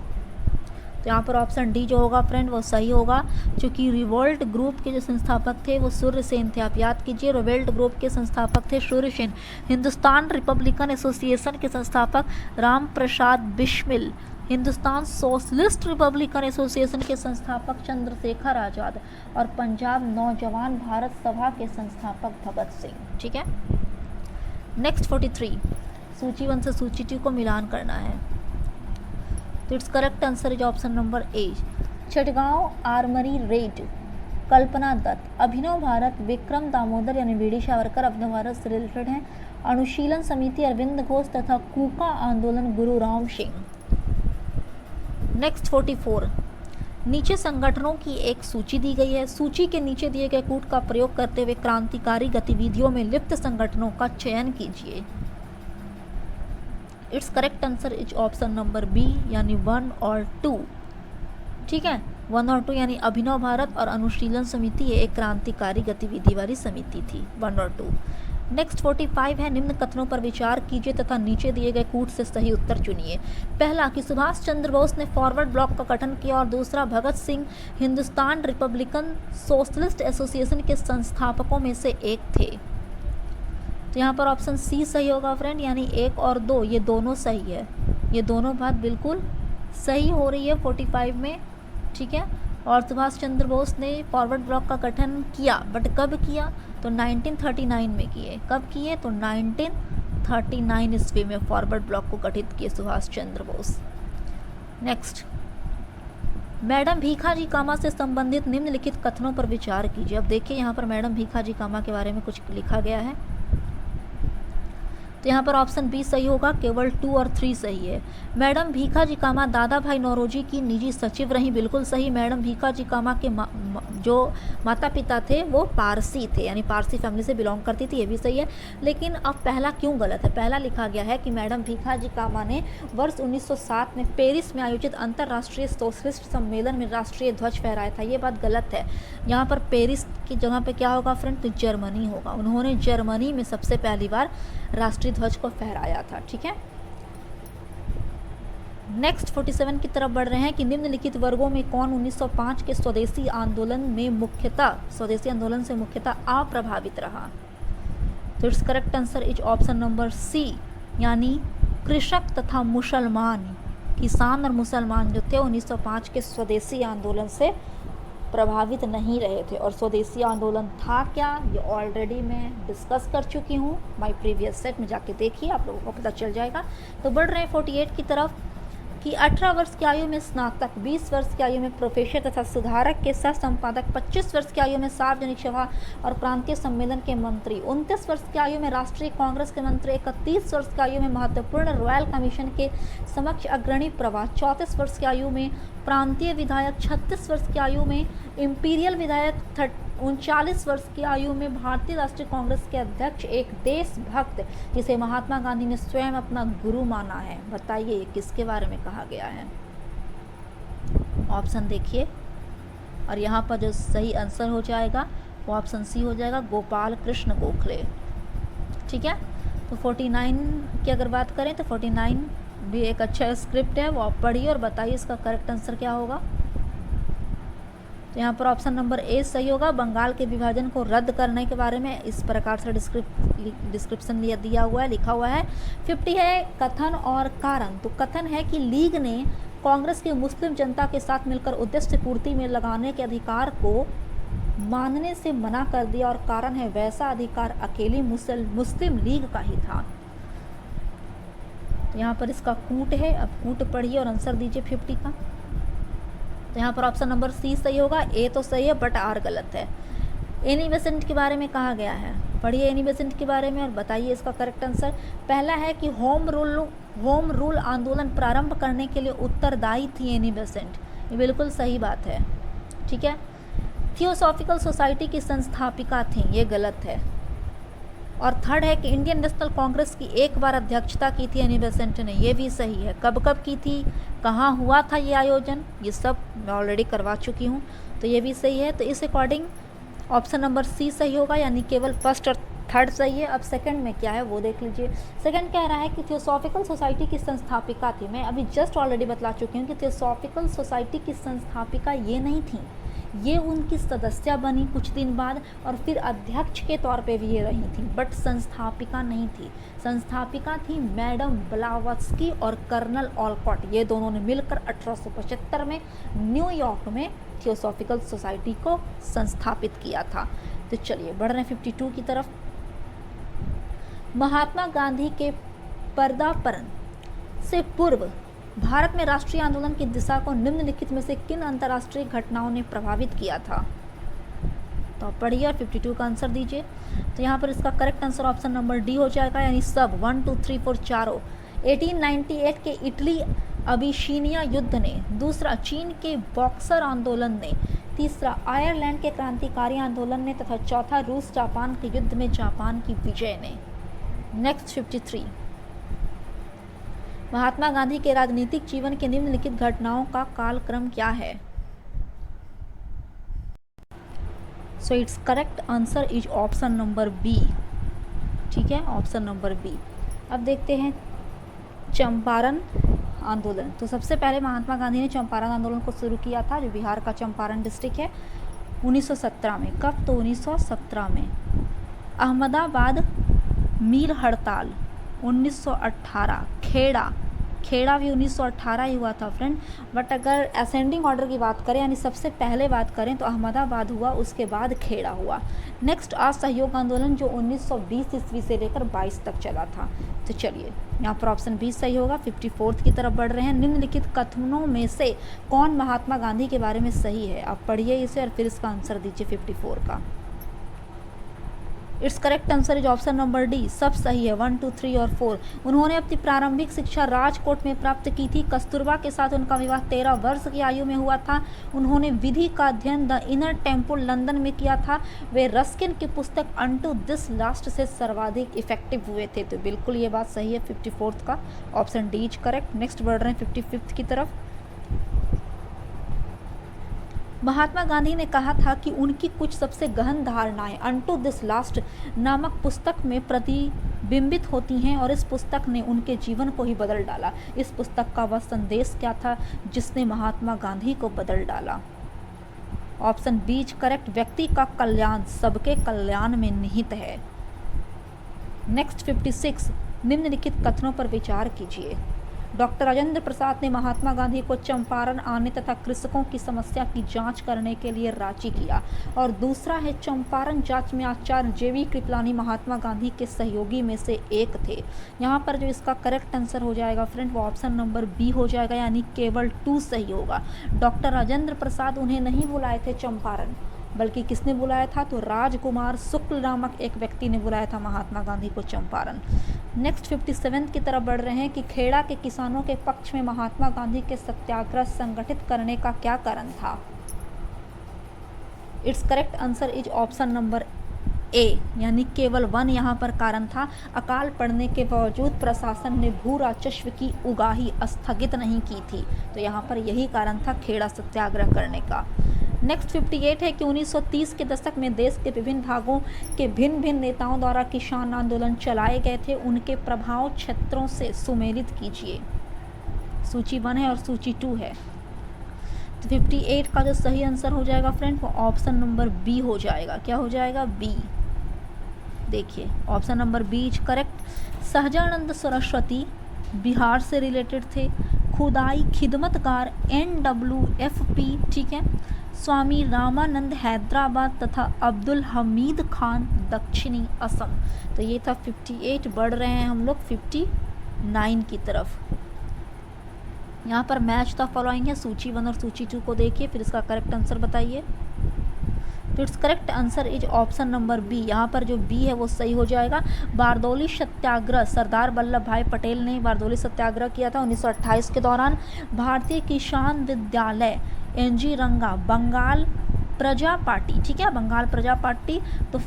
तो यहाँ पर ऑप्शन डी जो होगा फ्रेंड वो सही होगा, क्योंकि रिवोल्ट ग्रुप के जो संस्थापक थे वो सूर्यसेन थे। आप याद कीजिए, रिवोल्ट ग्रुप के संस्थापक थे सूर्यसेन। हिंदुस्तान रिपब्लिकन एसोसिएशन के संस्थापक Ram Prasad Bismil. Hindustan socialist republican association के संस्थापक चंद्रशेखर आज़ाद। और पंजाब नौजवान भारत सभा के संस्थापक भगत सिंह। ठीक है। नेक्स्ट 43, सूची 1 से सूची 2 को मिलान करना है, तो it's correct answer is option number A. Chatgaon armoury raid, Kalpana Dutt. Abhinav Bharat Vikram Damodar यानी वीडी सावरकर अभिनव भारत से रिलेटेड हैं। अनुशीलन समिति अरविंद घोष तथा कूका आंदोलन गुरु राम सिंह। नेक्स्ट 44, नीचे संगठनों की एक सूची दी गई है। सूची के नीचे दिए गए कूट का प्रयोग करते हुए क्रांतिकारी गतिविधियों में लिप्त संगठनों का चयन कीजिए। It's correct answer is option number B यानी 1 और 2। ठीक है, 1 और 2 यानी अभिनव भारत और अनुशीलन समिति ये एक क्रांतिकारी गतिविधि वाली समिति थी, 1 और 2। नेक्स्ट 45 है, निम्न कथनों पर विचार कीजिए तथा नीचे दिए गए कूट से सही उत्तर चुनिए। पहला कि सुभाष चंद्र बोस ने फॉरवर्ड ब्लॉक का गठन किया, और दूसरा Bhagat Singh Hindustan republican socialist association के संस्थापकों में से एक थे। तो यहाँ पर ऑप्शन सी सही होगा फ्रेंड, यानी 1 और 2 ये दोनों सही है। ये दोनों बात बिल्कुल सही हो रही है 45 में। ठीक है, और सुभाष चंद्र बोस ने फॉरवर्ड ब्लॉक का गठन किया, बट कब किया? तो 1939 में किए। कब किए? तो 1939 ईस्वी में फॉरवर्ड ब्लॉक को गठित किए सुभाष चंद्र बोस। नेक्स्ट, मैडम भीखाजी कामा से संबंधित निम्नलिखित कथनों पर विचार कीजिए। अब देखिए यहाँ पर मैडम भीखाजी कामा के बारे में कुछ लिखा गया है, तो यहाँ पर ऑप्शन बी सही होगा, केवल 2 और 3 सही है। मैडम भीखाजी कामा दादा भाई नौरोजी की निजी सचिव रहीं, बिल्कुल सही। मैडम भीखाजी कामा के जो माता पिता थे वो पारसी थे, यानी पारसी फैमिली से बिलोंग करती थी, ये भी सही है। लेकिन अब पहला क्यों गलत है? पहला लिखा गया है कि मैडम भीखाजी कामा ने वर्ष 1907 में पेरिस में आयोजित अंतर्राष्ट्रीय सोशलिस्ट सम्मेलन में राष्ट्रीय ध्वज फहराया था। ये बात गलत है। यहाँ पर पेरिस की जगह पे क्या होगा फ्रेंड? तो जर्मनी होगा। उन्होंने जर्मनी में सबसे पहली बार राष्ट्रीय ध्वज को फहराया था। ठीक है, नेक्स्ट 47 की तरफ बढ़ रहे हैं कि निम्नलिखित वर्गों में कौन 1905 के स्वदेशी आंदोलन से मुख्यतः अप्रभावित रहा? तो it's correct answer is option number C, यानी कृषक तथा मुसलमान। किसान और मुसलमान जो थे 1905 के स्वदेशी आंदोलन से प्रभावित नहीं रहे थे। और स्वदेशी आंदोलन था क्या, ये ऑलरेडी मैं डिस्कस कर चुकी हूँ माय प्रीवियस सेट में, जाके देखिए, आप लोगों को पता चल जाएगा। तो बढ़ रहे हैं 48 की तरफ कि 18 वर्ष की आयु में स्नातक, 20 वर्ष की आयु में प्रोफेसर तथा सुधारक के सह संपादक, 25 वर्ष की आयु में सार्वजनिक सभा और प्रांतीय सम्मेलन के मंत्री, 29 वर्ष की आयु में राष्ट्रीय कांग्रेस के मंत्री, 31 वर्ष की आयु में महत्वपूर्ण रॉयल कमीशन के समक्ष अग्रणी प्रवाह, 34 वर्ष की आयु में प्रांतीय विधायक, 36 वर्ष की आयु में इंपीरियल विधायक, 39 वर्ष की आयु में भारतीय राष्ट्रीय कांग्रेस के अध्यक्ष, एक देशभक्त जिसे महात्मा गांधी ने स्वयं अपना गुरु माना है। बताइए ये किसके बारे में कहा गया है? ऑप्शन देखिए, और यहाँ पर जो सही आंसर हो जाएगा वो ऑप्शन सी हो जाएगा, गोपाल कृष्ण गोखले। ठीक है, तो 49 की अगर बात करें तो 49 भी एक अच्छा स्क्रिप्ट है, वो आप पढ़िए और बताइए इसका करेक्ट आंसर क्या होगा। तो यहाँ पर ऑप्शन नंबर ए सही होगा, बंगाल के विभाजन को रद्द करने के बारे में इस प्रकार से डिस्क्रिप्शन दिया हुआ है, लिखा हुआ है। 50 है कथन और कारण। तो कथन है कि लीग ने कांग्रेस के मुस्लिम जनता के साथ मिलकर उद्देश्य पूर्ति में लगाने के अधिकार को मानने से मना कर दिया, और कारण है वैसा अधिकार अकेली मुस्लिम लीग का ही था। तो यहाँ पर इसका कूट है, अब कूट पढ़िए और आंसर दीजिए 50 का। तो यहाँ पर ऑप्शन नंबर सी सही होगा, ए तो सही है बट आर गलत है। एनी बेसेंट के बारे में कहा गया है, पढ़िए एनी बेसेंट के बारे में और बताइए इसका करेक्ट आंसर। पहला है कि होम रूल आंदोलन प्रारंभ करने के लिए उत्तरदायी थी एनी बेसेंट, ये बिल्कुल सही बात है, ठीक है। थियोसॉफिकल सोसाइटी की संस्थापिका थी, ये गलत है। और थर्ड है कि इंडियन नेशनल कांग्रेस की एक बार अध्यक्षता की थी एनी बेसेंट ने, ये भी सही है। कब कब की थी, कहाँ हुआ था ये आयोजन, ये सब मैं ऑलरेडी करवा चुकी हूँ, तो ये भी सही है। तो इस अकॉर्डिंग ऑप्शन नंबर सी सही होगा, यानी केवल फर्स्ट और थर्ड सही है। अब सेकंड में क्या है वो देख लीजिए। सेकंड कह रहा है कि थियोसॉफिकल सोसाइटी की संस्थापिका थी। मैं अभी जस्ट ऑलरेडी बतला चुकी हूँ कि थियोसॉफिकल सोसाइटी की संस्थापिका ये नहीं थी, ये उनकी सदस्य बनी कुछ दिन बाद और फिर अध्यक्ष के तौर पे भी ये रही थी, बट संस्थापिका नहीं थी। संस्थापिका थी मैडम ब्लावत्स्की और कर्नल ऑलकॉट, ये दोनों ने मिलकर 1875 में न्यूयॉर्क में थियोसॉफिकल सोसाइटी को संस्थापित किया था। तो चलिए बढ़ रहे हैं 52 की तरफ। महात्मा गांधी के पर्दापरण से पूर्व भारत में राष्ट्रीय आंदोलन की दिशा को निम्नलिखित में से किन अंतर्राष्ट्रीय घटनाओं ने प्रभावित किया था? तो पढ़िए और 52 का आंसर दीजिए। तो यहाँ पर इसका correct answer option number D हो जाएगा, यानी सब 1 2 3 4 चारों। 1898 के इटली अबिशीनिया युद्ध ने, दूसरा चीन के बॉक्सर आंदोलन ने, तीसरा आयरलैंड के क्रांतिकारी आंदोलन ने तथा चौथा रूस जापान के युद्ध में जापान की विजय ने। नेक्स्ट 53, महात्मा गांधी के राजनीतिक जीवन के निम्नलिखित घटनाओं का कालक्रम क्या है? So it's correct answer is option number B, ठीक है, ऑप्शन नंबर बी। अब देखते हैं चंपारण आंदोलन। तो सबसे पहले महात्मा गांधी ने चंपारण आंदोलन को शुरू किया था, जो बिहार का चंपारण डिस्ट्रिक्ट है, 1917 में। कब? तो 1917 में। अहमदाबाद मील हड़ताल 1918। खेड़ा भी 1918 ही हुआ था फ्रेंड, बट अगर असेंडिंग ऑर्डर की बात करें, यानी सबसे पहले बात करें, तो अहमदाबाद हुआ, उसके बाद खेड़ा हुआ। नेक्स्ट असहयोग आंदोलन, जो 1920 ईस्वी से लेकर 22 तक चला था। तो चलिए यहाँ पर ऑप्शन बी सही होगा। 54 की तरफ बढ़ रहे हैं। निम्नलिखित कथनों में से कौन महात्मा गांधी के बारे में सही है? आप पढ़िए इसे और फिर इसका आंसर दीजिए 54 का। It's correct answer is option number D, सब सही है, 1 2 3 और 4। उन्होंने अपनी प्रारंभिक शिक्षा राजकोट में प्राप्त की थी। कस्तूरबा के साथ उनका विवाह 13 वर्ष की आयु में हुआ था। उन्होंने विधि का अध्ययन द इनर टेम्पल लंदन में किया था। वे रस्किन की पुस्तक अनटू दिस लास्ट से सर्वाधिक इफेक्टिव हुए थे। तो बिल्कुल ये बात सही है, 54 का option D is correct. Next बढ़ रहे हैं 55 की तरफ। महात्मा गांधी ने कहा था कि उनकी कुछ सबसे गहन धारणाएं अनटू दिस लास्ट नामक पुस्तक में प्रतिबिंबित होती हैं और इस पुस्तक ने उनके जीवन को ही बदल डाला। इस पुस्तक का वह संदेश क्या था जिसने महात्मा गांधी को बदल डाला? ऑप्शन बी इज करेक्ट, व्यक्ति का कल्याण सबके कल्याण में निहित है। नेक्स्ट 56, निम्नलिखित कथनों पर विचार कीजिए। डॉक्टर राजेंद्र प्रसाद ने महात्मा गांधी को चंपारण आने तथा कृषकों की समस्या की जांच करने के लिए राजी किया। और दूसरा है, चंपारण जांच में आचार्य जेवी कृपलानी महात्मा गांधी के सहयोगी में से एक थे। यहाँ पर जो इसका करेक्ट आंसर हो जाएगा फ्रेंड, वो ऑप्शन नंबर बी हो जाएगा, यानी केवल 2 सही होगा। डॉक्टर राजेंद्र प्रसाद उन्हें नहीं बुलाए थे चंपारण, बल्कि किसने बुलाया था? तो राजकुमार शुक्ल नामक एक व्यक्ति ने बुलाया था महात्मा गांधी को चंपारण। नेक्स्ट 57 की तरफ बढ़ रहे हैं कि खेड़ा के किसानों के पक्ष में महात्मा गांधी के सत्याग्रह संगठित करने का क्या कारण था? It's correct answer is option number ए, यानी केवल 1 यहाँ पर कारण था। अकाल पड़ने के बावजूद प्रशासन ने भू राजस्व की उगाही स्थगित नहीं की थी, तो यहाँ पर यही कारण था खेड़ा सत्याग्रह करने का। नेक्स्ट 58 है कि 1930 के दशक में देश के विभिन्न भागों के भिन्न भिन्न नेताओं द्वारा किसान आंदोलन चलाए गए थे, उनके प्रभाव क्षेत्रों से सुमेलित कीजिए। सूची 1 है और सूची 2 है। तो 58 का जो सही आंसर हो जाएगा फ्रेंड, वो ऑप्शन नंबर बी हो जाएगा। क्या हो जाएगा? बी। देखिए option number B is correct. Sahajanand Saraswati Bihar से रिलेटेड थे। खुदाई खिदमतगार NWFP, ठीक है, स्वामी रामानंद हैदराबाद तथा अब्दुल हमीद खान दक्षिणी असम। तो ये था 58। बढ़ रहे हैं हम लोग 59 की तरफ। यहाँ पर मैच द फॉलोइंग है, सूची 1 और सूची 2 को देखिए, फिर इसका करेक्ट आंसर बताइए। तो it's correct answer is option number B. यहाँ पर जो बी है वो सही हो जाएगा। बारदौली सत्याग्रह, सरदार वल्लभ भाई पटेल ने बारदौली सत्याग्रह किया था 1928 के दौरान। भारतीय किसान विद्यालय, एनजी रंगा, बंगाल प्रजा पार्टी, ठीक है, बंगाल प्रजा पार्टी। तो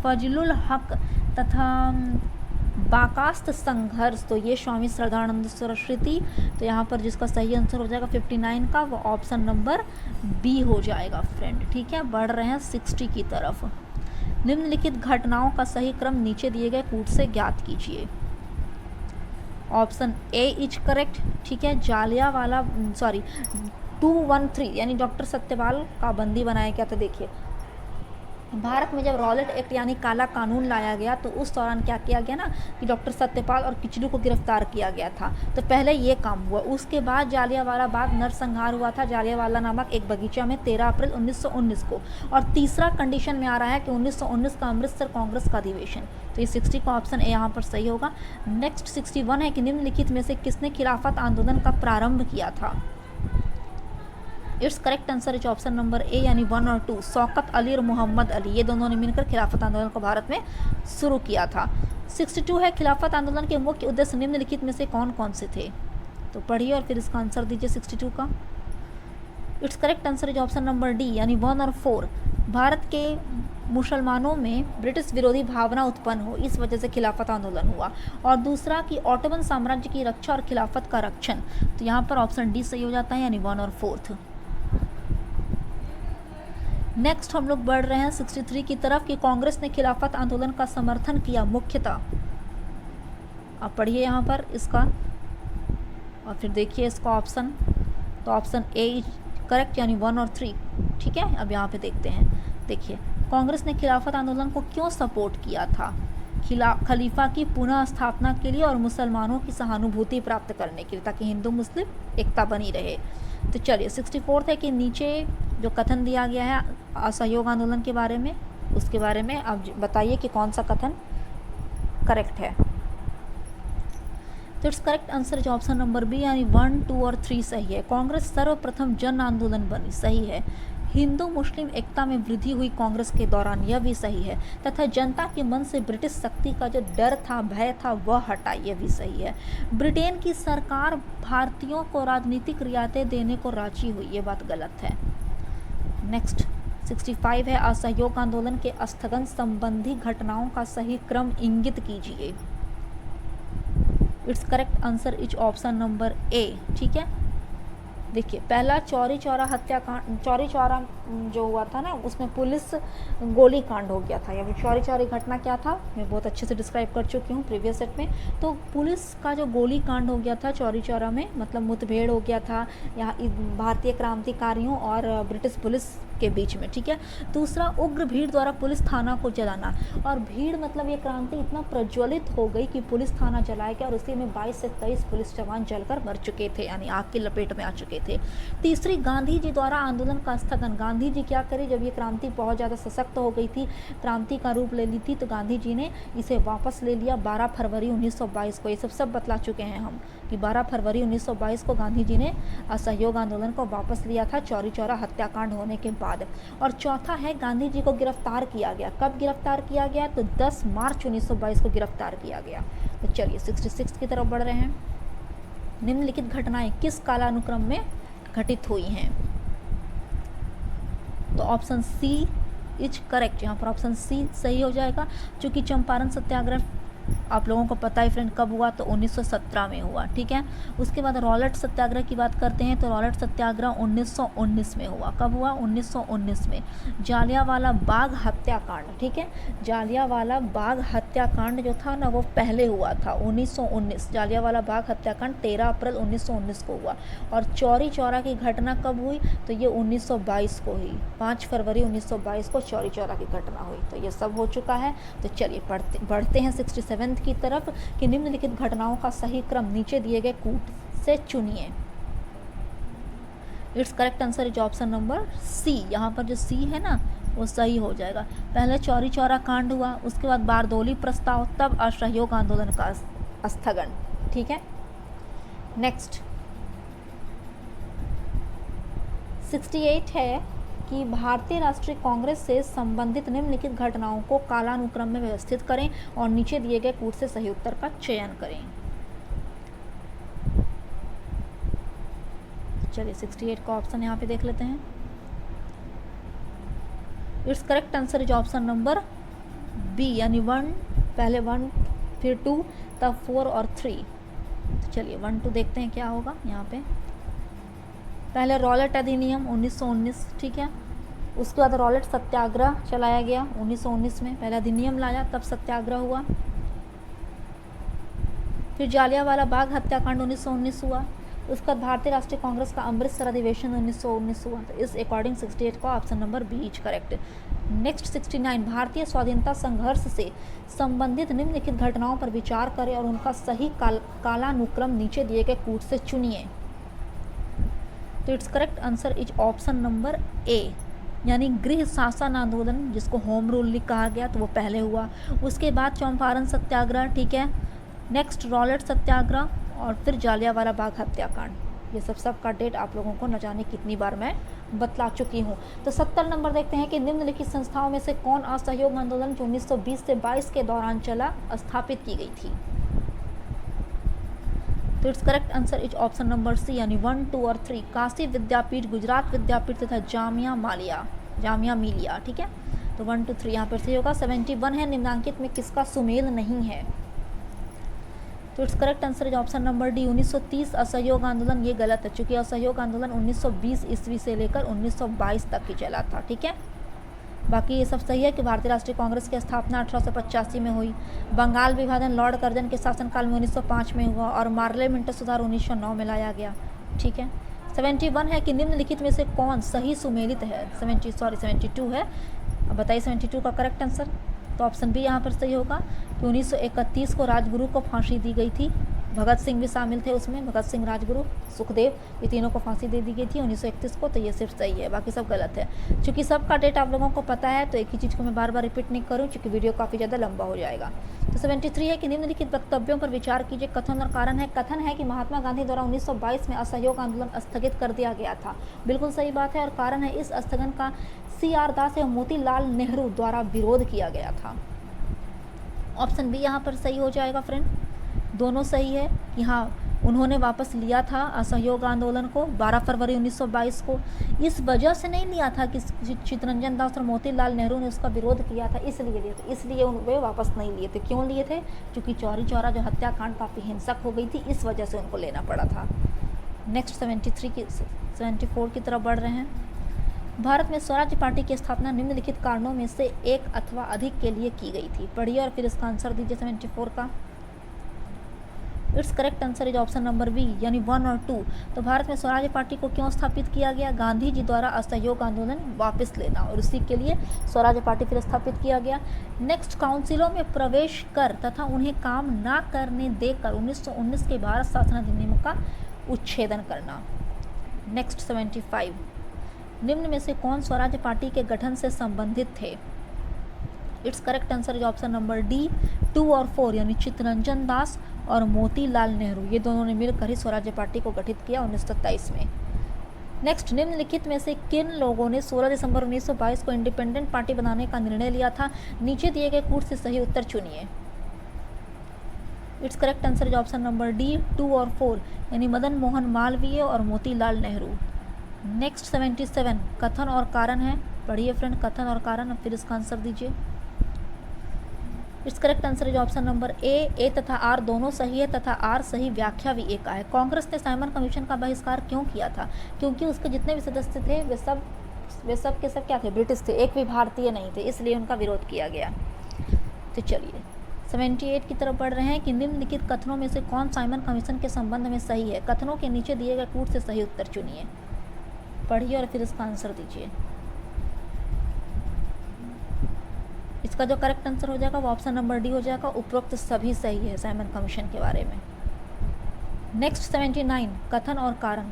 फजलुल हक तथा बाकास्त संघर्ष, तो ये स्वामी श्रद्धानंद सरस्वती। तो यहाँ पर जिसका सही आंसर हो जाएगा 59 का, वो ऑप्शन नंबर बी हो जाएगा फ्रेंड। ठीक है, बढ़ रहे हैं 60 की तरफ। निम्नलिखित घटनाओं का सही क्रम नीचे दिए गए कूट से ज्ञात कीजिए। Option A is correct. ठीक है, जालियांवाला 213 यानी डॉक्टर सत्यपाल का बंदी बनाया गया था। देखिए, भारत में जब रॉलेट एक्ट यानी काला कानून लाया गया तो उस दौरान क्या किया गया ना कि डॉक्टर सत्यपाल और किचलू को गिरफ्तार किया गया था। तो पहले ये काम हुआ, उसके बाद जालियांवाला बाग नरसंहार हुआ था जालियांवाला नामक एक बगीचा में 13 अप्रैल 1919 को। और तीसरा कंडीशन में आ रहा है कि 1919 का अमृतसर कांग्रेस का अधिवेशन। तो ये 60 का ऑप्शन ए यहाँ पर सही होगा। नेक्स्ट 61 है कि निम्नलिखित में से किसने खिलाफत आंदोलन का प्रारंभ किया था। It's correct answer is option number ए यानी 1 और 2। शौकत अली और मोहम्मद अली, ये दोनों ने मिलकर खिलाफत आंदोलन को भारत में शुरू किया था। 62 है खिलाफत आंदोलन के मुख्य उद्देश्य निम्नलिखित में से कौन कौन से थे। तो पढ़िए और फिर इसका आंसर दीजिए 62 का। It's correct answer is option number D यानी 1 और 4। भारत के मुसलमानों में ब्रिटिश विरोधी भावना उत्पन्न हो, इस वजह से खिलाफत आंदोलन हुआ। और दूसरा कि ऑटोमन साम्राज्य की रक्षा और खिलाफत का रक्षण। तो यहाँ पर ऑप्शन डी सही हो जाता है यानी 1 और 4। नेक्स्ट हम लोग बढ़ रहे हैं 63 की तरफ कि कांग्रेस ने खिलाफत आंदोलन का समर्थन किया मुख्यतः। आप पढ़िए यहाँ पर इसका और फिर देखिए इसका ऑप्शन। तो ऑप्शन ए करेक्ट यानी 1 और 3। ठीक है, अब यहाँ पे देखते हैं। देखिए, कांग्रेस ने खिलाफत आंदोलन को क्यों सपोर्ट किया था। खलीफा की पुनः स्थापना के लिए और मुसलमानों की सहानुभूति प्राप्त करने के लिए, ताकि हिंदू मुस्लिम एकता बनी रहे। तो चलिए 64 है कि नीचे जो कथन दिया गया है असहयोग आंदोलन के बारे में, उसके बारे में आप बताइए कि कौन सा कथन करेक्ट है। तो it's correct answer is option number B यानी 1, 2 और 3 सही है। कांग्रेस सर्वप्रथम जन आंदोलन बनी, सही है। हिंदू मुस्लिम एकता में वृद्धि हुई कांग्रेस के दौरान, यह भी सही है। तथा जनता के मन से ब्रिटिश शक्ति का जो डर था, भय था, वह हटा, यह भी सही है। ब्रिटेन की सरकार भारतीयों को राजनीतिक रियायतें देने को राजी हुई, ये बात गलत है। नेक्स्ट 65 है असहयोग आंदोलन के स्थगन संबंधी घटनाओं का सही क्रम इंगित कीजिए। It's correct answer is option number ए। ठीक है, देखिए, पहला चौरी चौरा हत्याकांड, चौरी चौरा जो हुआ था ना, उसमें पुलिस गोली कांड हो गया था। या फिर चौरी चौरी घटना क्या था, मैं बहुत अच्छे से डिस्क्राइब कर चुकी हूँ प्रीवियस सेट में। तो पुलिस का जो गोली कांड हो गया था चौरी चौरा में, मतलब मुठभेड़ हो गया था यहाँ भारतीय क्रांतिकारियों और ब्रिटिश पुलिस के बीच में। ठीक है, दूसरा उग्र भीड़ द्वारा पुलिस थाना को जलाना। और भीड़ मतलब ये क्रांति इतना प्रज्वलित हो गई कि पुलिस थाना जलाया गया और उसी में 22 से 23 पुलिस जवान जलकर मर चुके थे, यानी आग की लपेट में आ चुके थे। तीसरी, गांधी जी द्वारा आंदोलन का स्थगन। गांधी जी क्या करे, जब ये क्रांति बहुत ज़्यादा सशक्त हो गई थी, क्रांति का रूप ले ली थी, तो गांधी जी ने इसे वापस ले लिया 12 फरवरी 1922 को। ये सब बतला चुके हैं हम कि 12 फरवरी 1922 को गांधी जी ने असहयोग आंदोलन को वापस लिया था चौरी चौरा हत्याकांड होने के बाद। और चौथा है गांधी जी को गिरफ्तार किया गया। कब गिरफ्तार किया गया, तो 10 मार्च 1922 को गिरफ्तार किया गया। तो चलिए 66 की तरफ बढ़ रहे हैं। निम्नलिखित घटनाएं किस कालानुक्रम में घटित हुई हैं। तो ऑप्शन सी इज करेक्ट, यहाँ पर ऑप्शन सी सही हो जाएगा। चूँकि चंपारण सत्याग्रह आप लोगों को पता है फ्रेंड कब हुआ, तो 1917 में हुआ। ठीक है, उसके बाद रॉलेट सत्याग्रह की बात करते हैं तो रॉलेट सत्याग्रह 1919 में हुआ। कब हुआ, 1919 में। जालियांवाला बाग हत्याकांड, ठीक है, जालियांवाला बाग हत्याकांड जो था ना, वो पहले हुआ था 1919। जालियांवाला बाग हत्याकांड 13 अप्रैल 1919 को हुआ। और चौरी चौरा की घटना कब हुई, तो ये 1922 को हुई। 5 फरवरी 1922 को चौरी चौरा की घटना हुई। तो ये सब हो चुका है। तो चलिए बढ़ते हैं 67 की तरफ कि निम्नलिखित घटनाओं का सही क्रम नीचे दिए गए कूट से चुनिए। It's correct answer is option number C. यहाँ पर जो सी है ना, वो सही हो जाएगा। पहले चौरी चौरा कांड हुआ, उसके बाद बारदौली प्रस्ताव, तब असहयोग आंदोलन का स्थगन। ठीक है, नेक्स्ट 68 है कि भारतीय राष्ट्रीय कांग्रेस से संबंधित निम्नलिखित घटनाओं को कालानुक्रम में व्यवस्थित करें और नीचे दिए गए कूट से सही उत्तर का चयन करें। चलिए 68 का ऑप्शन यहाँ पे देख लेते हैं। It's correct answer is option number B, यानी 1, पहले 1 फिर 2 तब 4 और 3। तो चलिए 1, 2 देखते हैं क्या होगा यहाँ पे। पहले रॉलेट अधिनियम 1919, ठीक है। उसके बाद रॉलेट सत्याग्रह चलाया गया 1919 में, पहले अधिनियम लाया तब सत्याग्रह हुआ। फिर जालियांवाला बाग हत्याकांड 1919 हुआ। उसके बाद भारतीय राष्ट्रीय कांग्रेस का अमृतसर अधिवेशन 1919 हुआ। तो इस अकॉर्डिंग 68 का option number B is correct. Next 69, भारतीय स्वाधीनता संघर्ष से संबंधित निम्नलिखित घटनाओं पर विचार करें और उनका सही कालानुक्रम नीचे दिए गए कूट से चुनिए। तो it's correct answer is option number ए, यानी गृह शासन आंदोलन जिसको होम रूल कहा गया, तो वो पहले हुआ। उसके बाद चंपारण सत्याग्रह, ठीक है। नेक्स्ट रॉलेट सत्याग्रह और फिर जालियांवाला बाग हत्याकांड। ये सब का डेट आप लोगों को न जाने कितनी बार मैं बतला चुकी हूँ। तो 70 नंबर देखते हैं कि निम्नलिखित संस्थाओं में से कौन असहयोग आंदोलन जो 1920 से 22 के दौरान चला स्थापित की गई थी। तो it's correct answer is option number C, यानी 1, 2 और 3, काशी विद्यापीठ, गुजरात विद्यापीठ तथा जामिया मिलिया, ठीक है। तो 1, 2, 3 यहाँ पर सही होगा। 71 है, निम्नांकित में किसका सुमेल नहीं है। तो it's correct answer is option number D, 1930 असहयोग आंदोलन। ये गलत है क्योंकि असहयोग आंदोलन 1920 ईस्वी से लेकर 1922 तक ही चला था, ठीक है। बाकी ये सब सही है कि भारतीय राष्ट्रीय कांग्रेस की स्थापना 1885 में हुई। बंगाल विभाजन लॉर्ड कर्जन के शासनकाल में 1905 में हुआ और पार्लियामेंट सुधार 1909 में लाया गया, ठीक है। 71 है कि निम्नलिखित में से कौन सही सुमेलित है। 72 है। अब बताइए 72 का करेक्ट आंसर। तो ऑप्शन बी यहाँ पर सही होगा कि 1931 को राजगुरु को फांसी दी गई थी। भगत सिंह भी शामिल थे उसमें, भगत सिंह, राजगुरु, सुखदेव, ये तीनों को फांसी दे दी गई थी 1931 को। तो ये सिर्फ सही है, बाकी सब गलत है। चूँकि सबका डेट आप लोगों को पता है तो एक ही चीज़ को मैं बार बार रिपीट नहीं करूँ क्योंकि वीडियो काफ़ी ज़्यादा लंबा हो जाएगा। तो 73 है कि निम्नलिखित वक्तव्यों पर विचार कीजिए। कथन और कारण है। कथन है कि महात्मा गांधी द्वारा 1922 में असहयोग आंदोलन स्थगित कर दिया गया था, बिल्कुल सही बात है। और कारण है इस स्थगन का CR दास एवं मोतीलाल नेहरू द्वारा विरोध किया गया था। ऑप्शन बी यहाँ पर सही हो जाएगा फ्रेंड, दोनों सही है कि हाँ उन्होंने वापस लिया था असहयोग आंदोलन को 12 फरवरी 1922 को। इस वजह से नहीं लिया था कि चित्तरंजन दास और मोतीलाल नेहरू ने उसका विरोध किया था इसलिए लिए थे, इसलिए वे वापस नहीं लिए थे। क्यों लिए थे? क्योंकि चौरी चौरा जो हत्याकांड काफ़ी हिंसक हो गई थी, इस वजह से उनको लेना पड़ा था। नेक्स्ट 74 की तरफ बढ़ रहे हैं। भारत में स्वराज्य पार्टी की स्थापना निम्नलिखित कारणों में से एक अथवा अधिक के लिए की गई थी। पढ़िए और फिर इसका आंसर दीजिए 74 का। It's correct answer is option number B, यानी 1 और 2। तो भारत में स्वराज्य पार्टी को क्यों स्थापित किया गया? गांधी जी द्वारा असहयोग आंदोलन वापस लेना, और उसी के लिए स्वराज्य पार्टी फिर स्थापित किया गया। नेक्स्ट, काउंसिलों में प्रवेश कर तथा उन्हें काम न करने देकर 1919 के भारत शासन अधिनियम का उच्छेदन करना। नेक्स्ट 75, निम्न में से कौन स्वराज्य पार्टी के गठन से संबंधित थे? It's correct answer is option number D, 2 और 4, यानी चित्तरंजन दास और मोतीलाल नेहरू, ये दोनों ने मिलकर ही स्वराज्य पार्टी को गठित किया 1927 में। नेक्स्ट, निम्नलिखित में से किन लोगों ने 16 दिसंबर 1922 को इंडिपेंडेंट पार्टी बनाने का निर्णय लिया था? नीचे दिए गए कूट से सही उत्तर चुनिए। It's correct answer is option number D, 2 और 4, यानी मदन मोहन मालवीय और मोतीलाल नेहरू। नेक्स्ट 77, कथन और कारण है। पढ़िए फ्रेंड, कथन और कारण, फिर इसका आंसर दीजिए। It's correct answer is option number ए तथा आर दोनों सही है तथा आर सही व्याख्या भी ए का है। कांग्रेस ने साइमन कमीशन का बहिष्कार क्यों किया था? क्योंकि उसके जितने भी सदस्य थे वे सब के सब क्या थे? ब्रिटिश थे, एक भी भारतीय नहीं थे, इसलिए उनका विरोध किया गया। तो चलिए 78 की तरफ बढ़ रहे हैं कि निम्नलिखित कथनों में से कौन साइमन कमीशन के संबंध में सही है? कथनों के नीचे दिए गए कूट से सही उत्तर चुनिए। पढ़िए और फिर इसका आंसर दीजिए। इसका जो करेक्ट आंसर हो जाएगा वो ऑप्शन नंबर डी हो जाएगा, उपरोक्त सभी सही है साइमन कमीशन के बारे में। नेक्स्ट 79, कथन और कारण।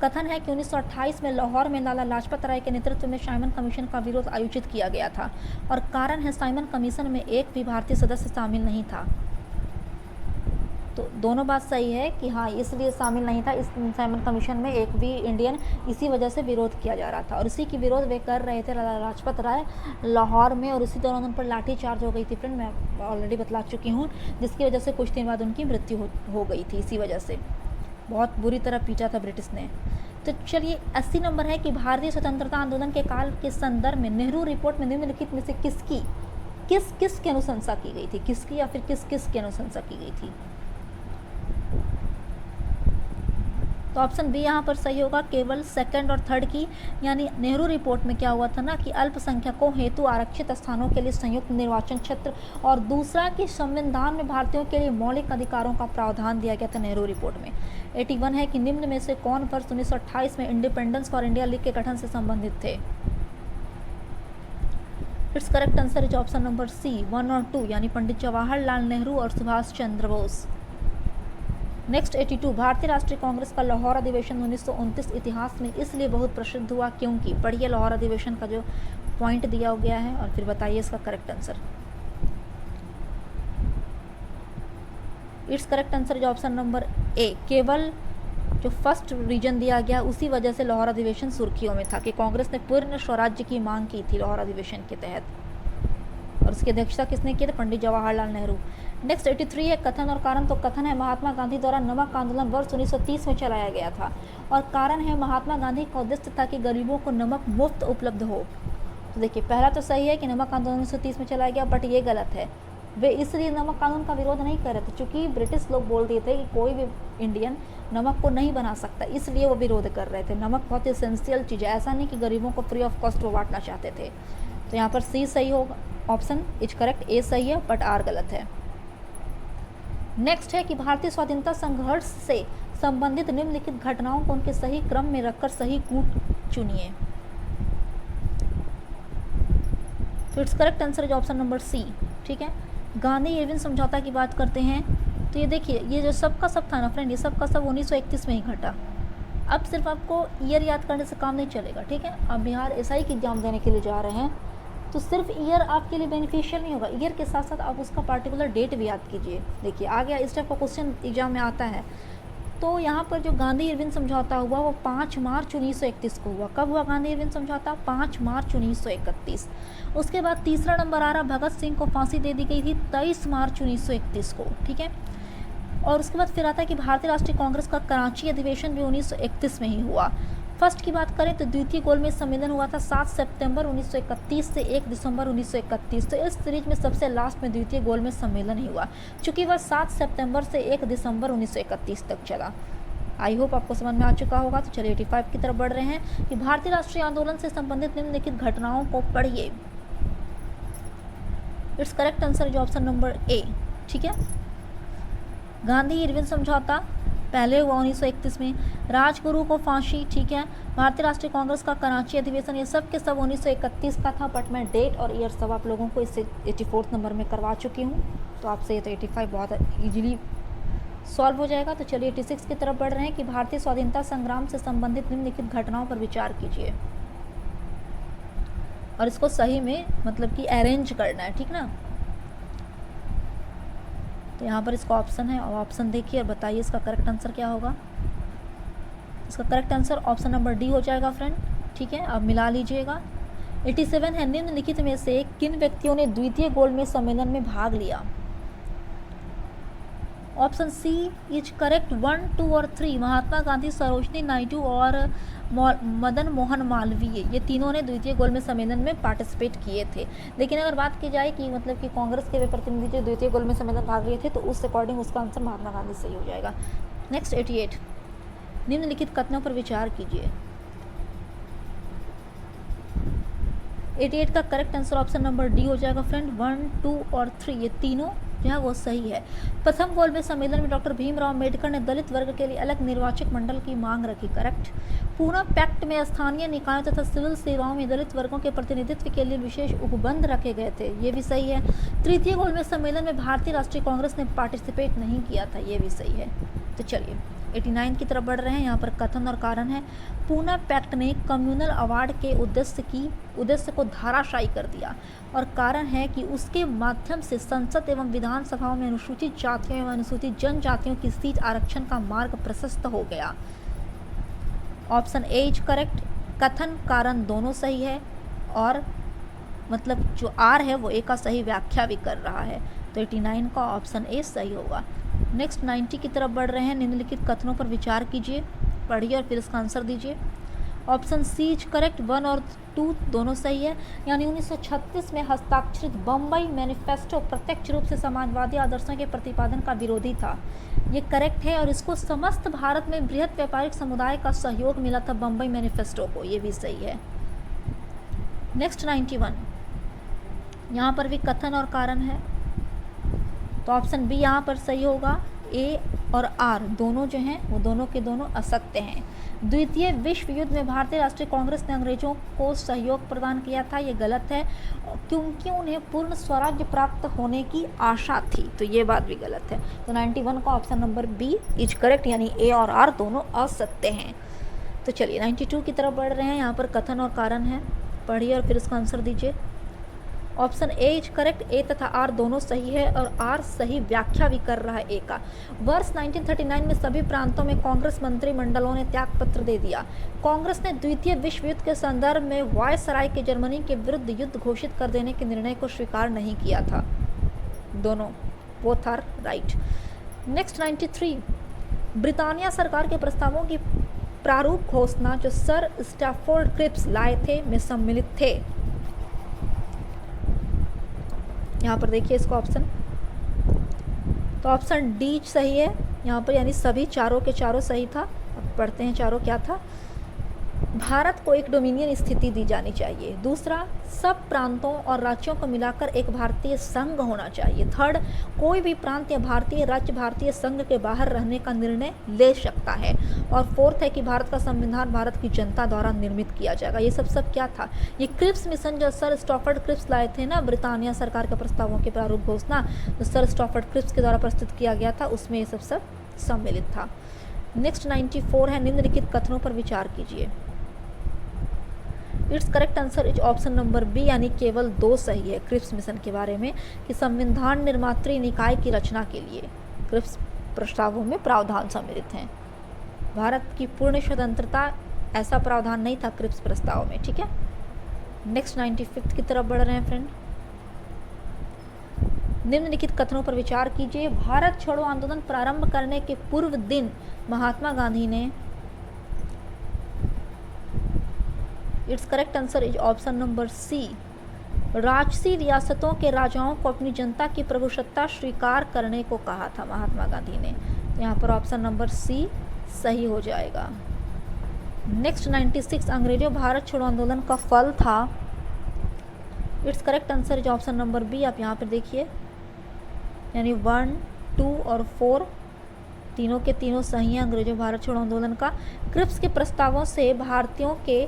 कथन है कि 1928 में लाहौर में लाला लाजपत राय के नेतृत्व में साइमन कमीशन का विरोध आयोजित किया गया था, और कारण है साइमन कमीशन में एक भी भारतीय सदस्य शामिल नहीं था। तो दोनों बात सही है कि हाँ इसलिए शामिल नहीं था इस साइमन कमीशन में एक भी इंडियन, इसी वजह से विरोध किया जा रहा था। और इसी की विरोध वे कर रहे थे लाला लाजपत राय लाहौर में, और इसी दौरान उन पर लाठी चार्ज हो गई थी फ्रेंड, मैं ऑलरेडी बतला चुकी हूँ, जिसकी वजह से कुछ दिन बाद उनकी मृत्यु हो गई थी। इसी वजह से बहुत बुरी तरह पीटा था ब्रिटिश ने। तो चलिए 80 नंबर है कि भारतीय स्वतंत्रता आंदोलन के काल के संदर्भ में नेहरू रिपोर्ट में निम्नलिखित में से किस की अनुशंसा की गई थी, किसकी या फिर किस की अनुशंसा की गई थी। तो ऑप्शन बी यहाँ पर सही होगा, केवल सेकंड और थर्ड की। यानी नेहरू रिपोर्ट में क्या हुआ था ना कि अल्पसंख्यकों हेतु आरक्षित स्थानों के लिए संयुक्त निर्वाचन क्षेत्र, और दूसरा कि संविधान में भारतीयों के लिए मौलिक अधिकारों का प्रावधान दिया गया था नेहरू रिपोर्ट में। 81 है कि निम्न में से कौन वर्ष 1928 में इंडिपेंडेंस फॉर इंडिया लीग के गठन से संबंधित थे। It's correct answer is option number C 1 और 2, यानी पंडित जवाहरलाल नेहरू और सुभाष चंद्र बोस। नेक्स्ट 82, भारतीय राष्ट्रीय कांग्रेस का लाहौर अधिवेशन 1929 इतिहास में इसलिए बहुत प्रसिद्ध हुआ क्योंकि। पढ़िए लाहौर अधिवेशन का जो पॉइंट दिया गया है और फिर बताइए इसका correct answer. It's correct answer is option number ए, केवल जो फर्स्ट रीजन दिया गया उसी वजह से लाहौर अधिवेशन सुर्खियों में था कि कांग्रेस ने पूर्ण स्वराज्य की मांग की थी लाहौर अधिवेशन के तहत, और उसकी अध्यक्षता किसने की थी, पंडित जवाहरलाल नेहरू। नेक्स्ट 83 है कथन और कारण। तो कथन है महात्मा गांधी द्वारा नमक आंदोलन वर्ष 1930 में चलाया गया था, और कारण है महात्मा गांधी का उद्देश्य था कि गरीबों को नमक मुफ्त उपलब्ध हो। तो देखिए पहला तो सही है कि नमक आंदोलन 1930 में चलाया गया, बट ये गलत है। वे इसलिए नमक कानून का विरोध नहीं कर रहे थे क्योंकि ब्रिटिश लोग बोल दिए थे कि कोई भी इंडियन नमक को नहीं बना सकता, इसलिए वो विरोध कर रहे थे। नमक बहुत एसेंशियल चीज़ है, ऐसा नहीं कि गरीबों को फ्री ऑफ कॉस्ट वो बांटना चाहते थे। तो यहाँ पर सी सही होगा, ऑप्शन इज करेक्ट, ए सही है बट आर गलत है। नेक्स्ट है कि भारतीय स्वाधीनता संघर्ष से संबंधित निम्नलिखित घटनाओं को उनके सही क्रम में रखकर सही कूट चुनिए। तो it's correct answer is option number C. ठीक है, गांधी इरविन समझौता की बात करते हैं। तो ये देखिए ये जो सबका सब था ना फ्रेंड, ये सबका सब 1931 में ही घटा। अब सिर्फ आपको ईयर याद करने से काम नहीं चलेगा। ठीक है, आप बिहार एसआई की एग्जाम देने के लिए जा रहे हैं तो सिर्फ ईयर आपके लिए बेनिफिशियल नहीं होगा, ईयर के साथ साथ आप उसका पार्टिकुलर डेट भी याद कीजिए। देखिए आ गया, इस टाइप का क्वेश्चन एग्जाम में आता है। तो यहाँ पर जो गांधी इरविन समझौता हुआ वो 5 मार्च 1931 को हुआ। कब हुआ गांधी इरविन समझौता? 5 मार्च 1931। उसके बाद तीसरा नंबर आ रहा, भगत सिंह को फांसी दे दी गई थी 23 मार्च 1931 को। ठीक है, और उसके बाद फिर आता है कि भारतीय राष्ट्रीय कांग्रेस का कराची अधिवेशन भी 1931 में ही हुआ। फर्स्ट की बात करें तो द्वितीय गोलमेज सम्मेलन हुआ था 7 सितंबर 1931 से 1 दिसंबर 1931। तो इस सीरीज में सबसे लास्ट में द्वितीय गोलमेज सम्मेलन ही हुआ, चूँकि वह 7 सितंबर से 1 दिसंबर 1931 तक चला। आई होप आपको समझ में आ चुका होगा। तो चलिए 85 की तरफ बढ़ रहे हैं कि भारतीय राष्ट्रीय आंदोलन से संबंधित निम्नलिखित घटनाओं को पढ़िए। It's correct answer is option number ए। ठीक है, गांधी इरविन समझौता पहले हुआ 1931 में, राजगुरु को फांसी। ठीक है, भारतीय राष्ट्रीय कांग्रेस का कराची अधिवेशन, ये सब के सब 1931 का था, बट मैं डेट और ईयर सब आप लोगों को इससे 84 नंबर में करवा चुकी हूँ। तो आपसे ये तो 85 बहुत ईजिली सॉल्व हो जाएगा। तो चलिए 86 की तरफ बढ़ रहे हैं कि भारतीय स्वाधीनता संग्राम से संबंधित निम्नलिखित घटनाओं पर विचार कीजिए, और इसको सही में मतलब कि अरेंज करना है। ठीक ना, तो यहाँ पर इसका ऑप्शन है, और ऑप्शन देखिए और बताइए इसका करेक्ट आंसर क्या होगा। इसका correct answer option number D हो जाएगा फ्रेंड। ठीक है, अब मिला लीजिएगा। 87 है, निम्नलिखित में से किन व्यक्तियों ने द्वितीय गोलमेज सम्मेलन में भाग लिया? ऑप्शन सी इज करेक्ट 1, 2 और 3, महात्मा गांधी, सरोजनी नायडू और मदन मोहन मालवीय, ये तीनों ने द्वितीय गोलमेज सम्मेलन में पार्टिसिपेट किए थे। लेकिन अगर बात की जाए कि मतलब कि कांग्रेस के वे प्रतिनिधि जो द्वितीय गोलमेज सम्मेलन भाग लिए थे, तो उस अकॉर्डिंग उसका आंसर महात्मा गांधी सही हो जाएगा। नेक्स्ट 88, निम्नलिखित कथनों पर विचार कीजिए। 88 का correct answer option number D हो जाएगा फ्रेंड। 1, 2 और 3 ये तीनों जो है वो सही है। प्रथम गोलमेज सम्मेलन में डॉक्टर भीमराव अम्बेडकर ने दलित वर्ग के लिए अलग निर्वाचक मंडल की मांग रखी, करेक्ट। पूना पैक्ट में स्थानीय निकायों तथा सिविल सेवाओं में दलित वर्गों के प्रतिनिधित्व के लिए विशेष उपबंध रखे गए थे, ये भी सही है। तृतीय गोलमेज सम्मेलन में भारतीय राष्ट्रीय कांग्रेस ने पार्टिसिपेट नहीं किया था, ये भी सही है। तो चलिए 89 की तरफ बढ़ रहे हैं। यहाँ पर कथन और कारण है, पूना पैक्ट ने कम्युनल अवार्ड के उद्देश्य को धाराशायी कर दिया, और कारण है कि उसके माध्यम से संसद एवं विधानसभाओं में अनुसूचित जातियों एवं अनुसूचित जनजातियों की सीट आरक्षण का मार्ग प्रशस्त हो गया। Option A is correct. कथन कारण दोनों सही है, और मतलब जो आर है वो ए का सही व्याख्या भी कर रहा है, तो 89 का ऑप्शन ए सही होगा। नेक्स्ट 90 की तरफ बढ़ रहे हैं। निम्नलिखित कथनों पर विचार कीजिए, पढ़िए और फिर इसका आंसर दीजिए। ऑप्शन सी इज करेक्ट, 1 और 2 दोनों सही है। यानी 1936 में हस्ताक्षरित बम्बई मैनिफेस्टो प्रत्यक्ष रूप से समाजवादी आदर्शों के प्रतिपादन का विरोधी था। ये करेक्ट है, और इसको समस्त भारत में बृहद व्यापारिक समुदाय का सहयोग मिला था बम्बई मैनिफेस्टो को, ये भी सही है। नेक्स्ट 91, यहाँ पर भी कथन और कारण है, तो ऑप्शन बी यहाँ पर सही होगा। ए और आर दोनों जो हैं वो दोनों के दोनों असत्य हैं। द्वितीय विश्व युद्ध में भारतीय राष्ट्रीय कांग्रेस ने अंग्रेजों को सहयोग प्रदान किया था, ये गलत है, क्योंकि उन्हें पूर्ण स्वराज्य प्राप्त होने की आशा थी, तो ये बात भी गलत है। तो 91 का option number B is correct, यानी ए और आर दोनों असत्य हैं। तो चलिए 92 की तरफ बढ़ रहे हैं। यहाँ पर कथन और कारण है, पढ़िए और फिर इसका आंसर दीजिए। ऑप्शन ए इज करेक्ट, ए तथा आर दोनों सही है, और आर सही व्याख्या भी कर रहा है ए का। वर्ष 1939 में सभी प्रांतों में कांग्रेस मंत्रिमंडलों ने त्याग पत्र दे दिया। कांग्रेस ने द्वितीय विश्व युद्ध के संदर्भ में वायसराय के जर्मनी के विरुद्ध युद्ध घोषित कर देने के निर्णय को स्वीकार नहीं किया था। दोनों both are right. Next 93, Britannia सरकार के प्रस्तावों की प्रारूप घोषणा जो सर स्टैफोर्ड क्रिप्स लाए थे में सम्मिलित थे। यहाँ पर देखिए इसका ऑप्शन, तो ऑप्शन डी सही है यहाँ पर, यानी सभी चारों के चारों सही था। अब पढ़ते हैं चारों क्या था। भारत को एक डोमिनियन स्थिति दी जानी चाहिए। दूसरा, सब प्रांतों और राज्यों को मिलाकर एक भारतीय संघ होना चाहिए। थर्ड, कोई भी प्रांत या भारतीय राज्य भारतीय संघ के बाहर रहने का निर्णय ले सकता है। और फोर्थ है कि भारत का संविधान भारत की जनता द्वारा निर्मित किया जाएगा। ये सब क्या था, ये क्रिप्स मिशन जो सर स्टैफोर्ड क्रिप्स लाए थे ना, ब्रिटानिया सरकार के प्रस्तावों के प्रारूप घोषणा जो सर स्टैफोर्ड क्रिप्स के द्वारा प्रस्तुत किया गया था, उसमें ये सब सम्मिलित था। नेक्स्ट 94 है, निम्नलिखित कथनों पर विचार कीजिए। It's correct answer is option number B, यानी केवल 2 सही है क्रिप्स मिशन के बारे में, कि संविधान निर्मात्री निकाय की रचना के लिए क्रिप्स प्रस्तावों में प्रावधान सम्मिलित हैं। भारत की पूर्ण स्वतंत्रता ऐसा प्रावधान नहीं था क्रिप्स प्रस्ताव में, ठीक है। नेक्स्ट 95 की तरफ बढ़ रहे हैं फ्रेंड। निम्नलिखित कथनों पर विचार कीजिए। भारत छोड़ो आंदोलन प्रारंभ करने के पूर्व दिन महात्मा गांधी ने, it's correct answer is option number C, राजसी रियासतों के राजाओं को अपनी जनता की प्रभुसत्ता स्वीकार करने को कहा था महात्मा गांधी ने। यहाँ पर ऑप्शन नंबर सी सही हो जाएगा। नेक्स्ट 96, अंग्रेजों भारत छोड़ो आंदोलन का फल था। It's correct answer is option number B. आप यहाँ पर देखिए, यानी 1, 2 और 4 तीनों के तीनों सही हैं अंग्रेजों भारत छोड़ो आंदोलन का। क्रिप्स के प्रस्तावों से भारतीयों के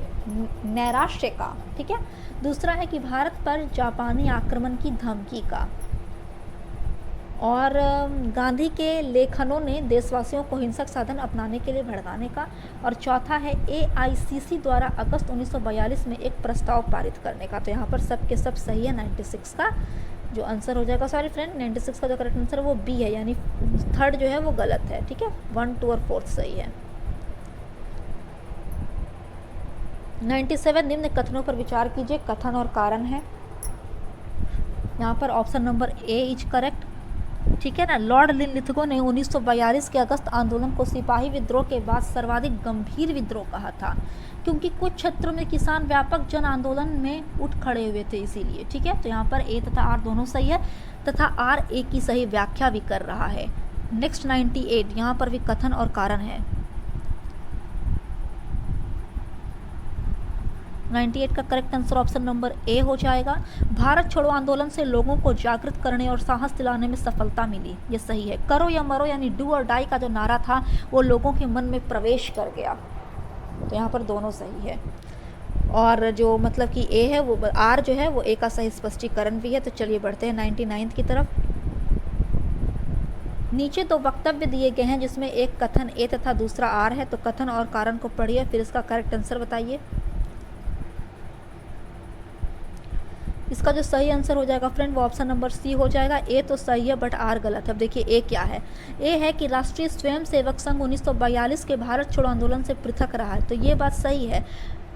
नैराश्य का, ठीक है। दूसरा है कि भारत पर जापानी आक्रमण की धमकी का, और गांधी के लेखनों ने देशवासियों को हिंसक साधन अपनाने के लिए भड़काने का। और चौथा है AICC द्वारा अगस्त 1942 में एक प्रस्ताव पारित करने का। तो यहाँ पर सब के सब सही है। 96 का जो आंसर हो जाएगा, सॉरी फ्रेंड, 96 का जो करेक्ट आंसर है वो बी है, यानी थर्ड जो है वो गलत है, ठीक है। 1, 2 और 4 सही है। 97, निम्न कथनों पर विचार कीजिए। कथन और कारण है, यहाँ पर option number A is correct, ठीक है ना। लॉर्ड लिथगो ने 1942 के अगस्त आंदोलन को सिपाही विद्रोह के बाद सर्वाधिक गंभीर विद्रोह कहा था, क्योंकि कुछ क्षेत्रों में किसान व्यापक जन आंदोलन में उठ खड़े हुए थे, इसीलिए, ठीक है। तो यहाँ पर ए तथा आर दोनों सही है, तथा आर ए की सही व्याख्या भी कर रहा है। नेक्स्ट 98, यहाँ पर भी कथन और कारण है। 98 का करेक्ट आंसर ऑप्शन नंबर ए हो जाएगा। भारत छोड़ो आंदोलन से लोगों को जागृत करने और साहस दिलाने में सफलता मिली, ये सही है। करो या मरो, यानी डू और डाई का जो नारा था वो लोगों के मन में प्रवेश कर गया, तो यहाँ पर दोनों सही है। और जो मतलब कि ए है वो, आर जो है वो ए का सही स्पष्टीकरण भी है। तो चलिए बढ़ते हैं 99 की तरफ। नीचे दो वक्तव्य दिए गए हैं जिसमें एक कथन ए तथा दूसरा आर है, तो कथन और कारण को पढ़िए फिर इसका करेक्ट आंसर बताइए। इसका जो सही आंसर हो जाएगा फ्रेंड वो ऑप्शन नंबर सी हो जाएगा। ए तो सही है बट आर गलत है। अब देखिए ए क्या है। ए है कि राष्ट्रीय स्वयंसेवक संघ 1942 के भारत छोड़ो आंदोलन से पृथक रहा है, तो ये बात सही है।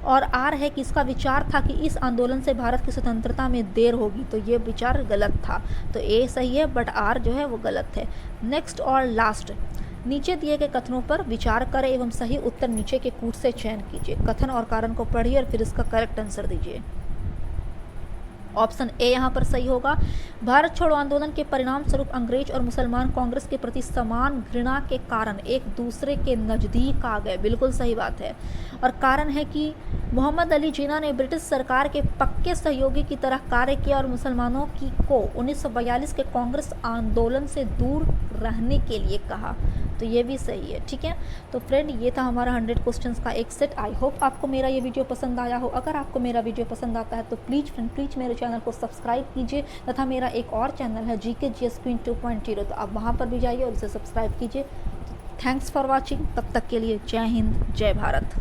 और आर है कि इसका विचार था कि इस आंदोलन से भारत की स्वतंत्रता में देर होगी, तो ये विचार गलत था। तो ए सही है बट आर जो है वो गलत है। नेक्स्ट और लास्ट, नीचे दिए गए कथनों पर विचार करें एवं सही उत्तर नीचे के कूट से चयन कीजिए। कथन और कारण को पढ़िए और फिर इसका करेक्ट आंसर दीजिए। ऑप्शन ए यहाँ पर सही होगा। भारत छोड़ो आंदोलन के परिणाम स्वरूप अंग्रेज और मुसलमान कांग्रेस के प्रति समान घृणा के कारण एक दूसरे के नज़दीक आ गए, बिल्कुल सही बात है। और कारण है कि मोहम्मद अली जिन्ना ने ब्रिटिश सरकार के पक्के सहयोगी की तरह कार्य किया और मुसलमानों को 1942 के कांग्रेस आंदोलन से दूर रहने के लिए कहा, तो ये भी सही है। ठीक है, तो फ्रेंड ये था हमारा 100 क्वेश्चंस का एक सेट। आई होप आपको मेरा ये वीडियो पसंद आया हो। अगर आपको मेरा वीडियो पसंद आता है तो प्लीज़ फ्रेंड प्लीज़ मेरे चैनल को सब्सक्राइब कीजिए तथा मेरा एक और चैनल है GKGS क्वीन 2.0, तो आप वहाँ पर भी जाइए और इसे सब्सक्राइब कीजिए। थैंक्स फॉर वॉचिंग, तब तक के लिए जय हिंद जय भारत।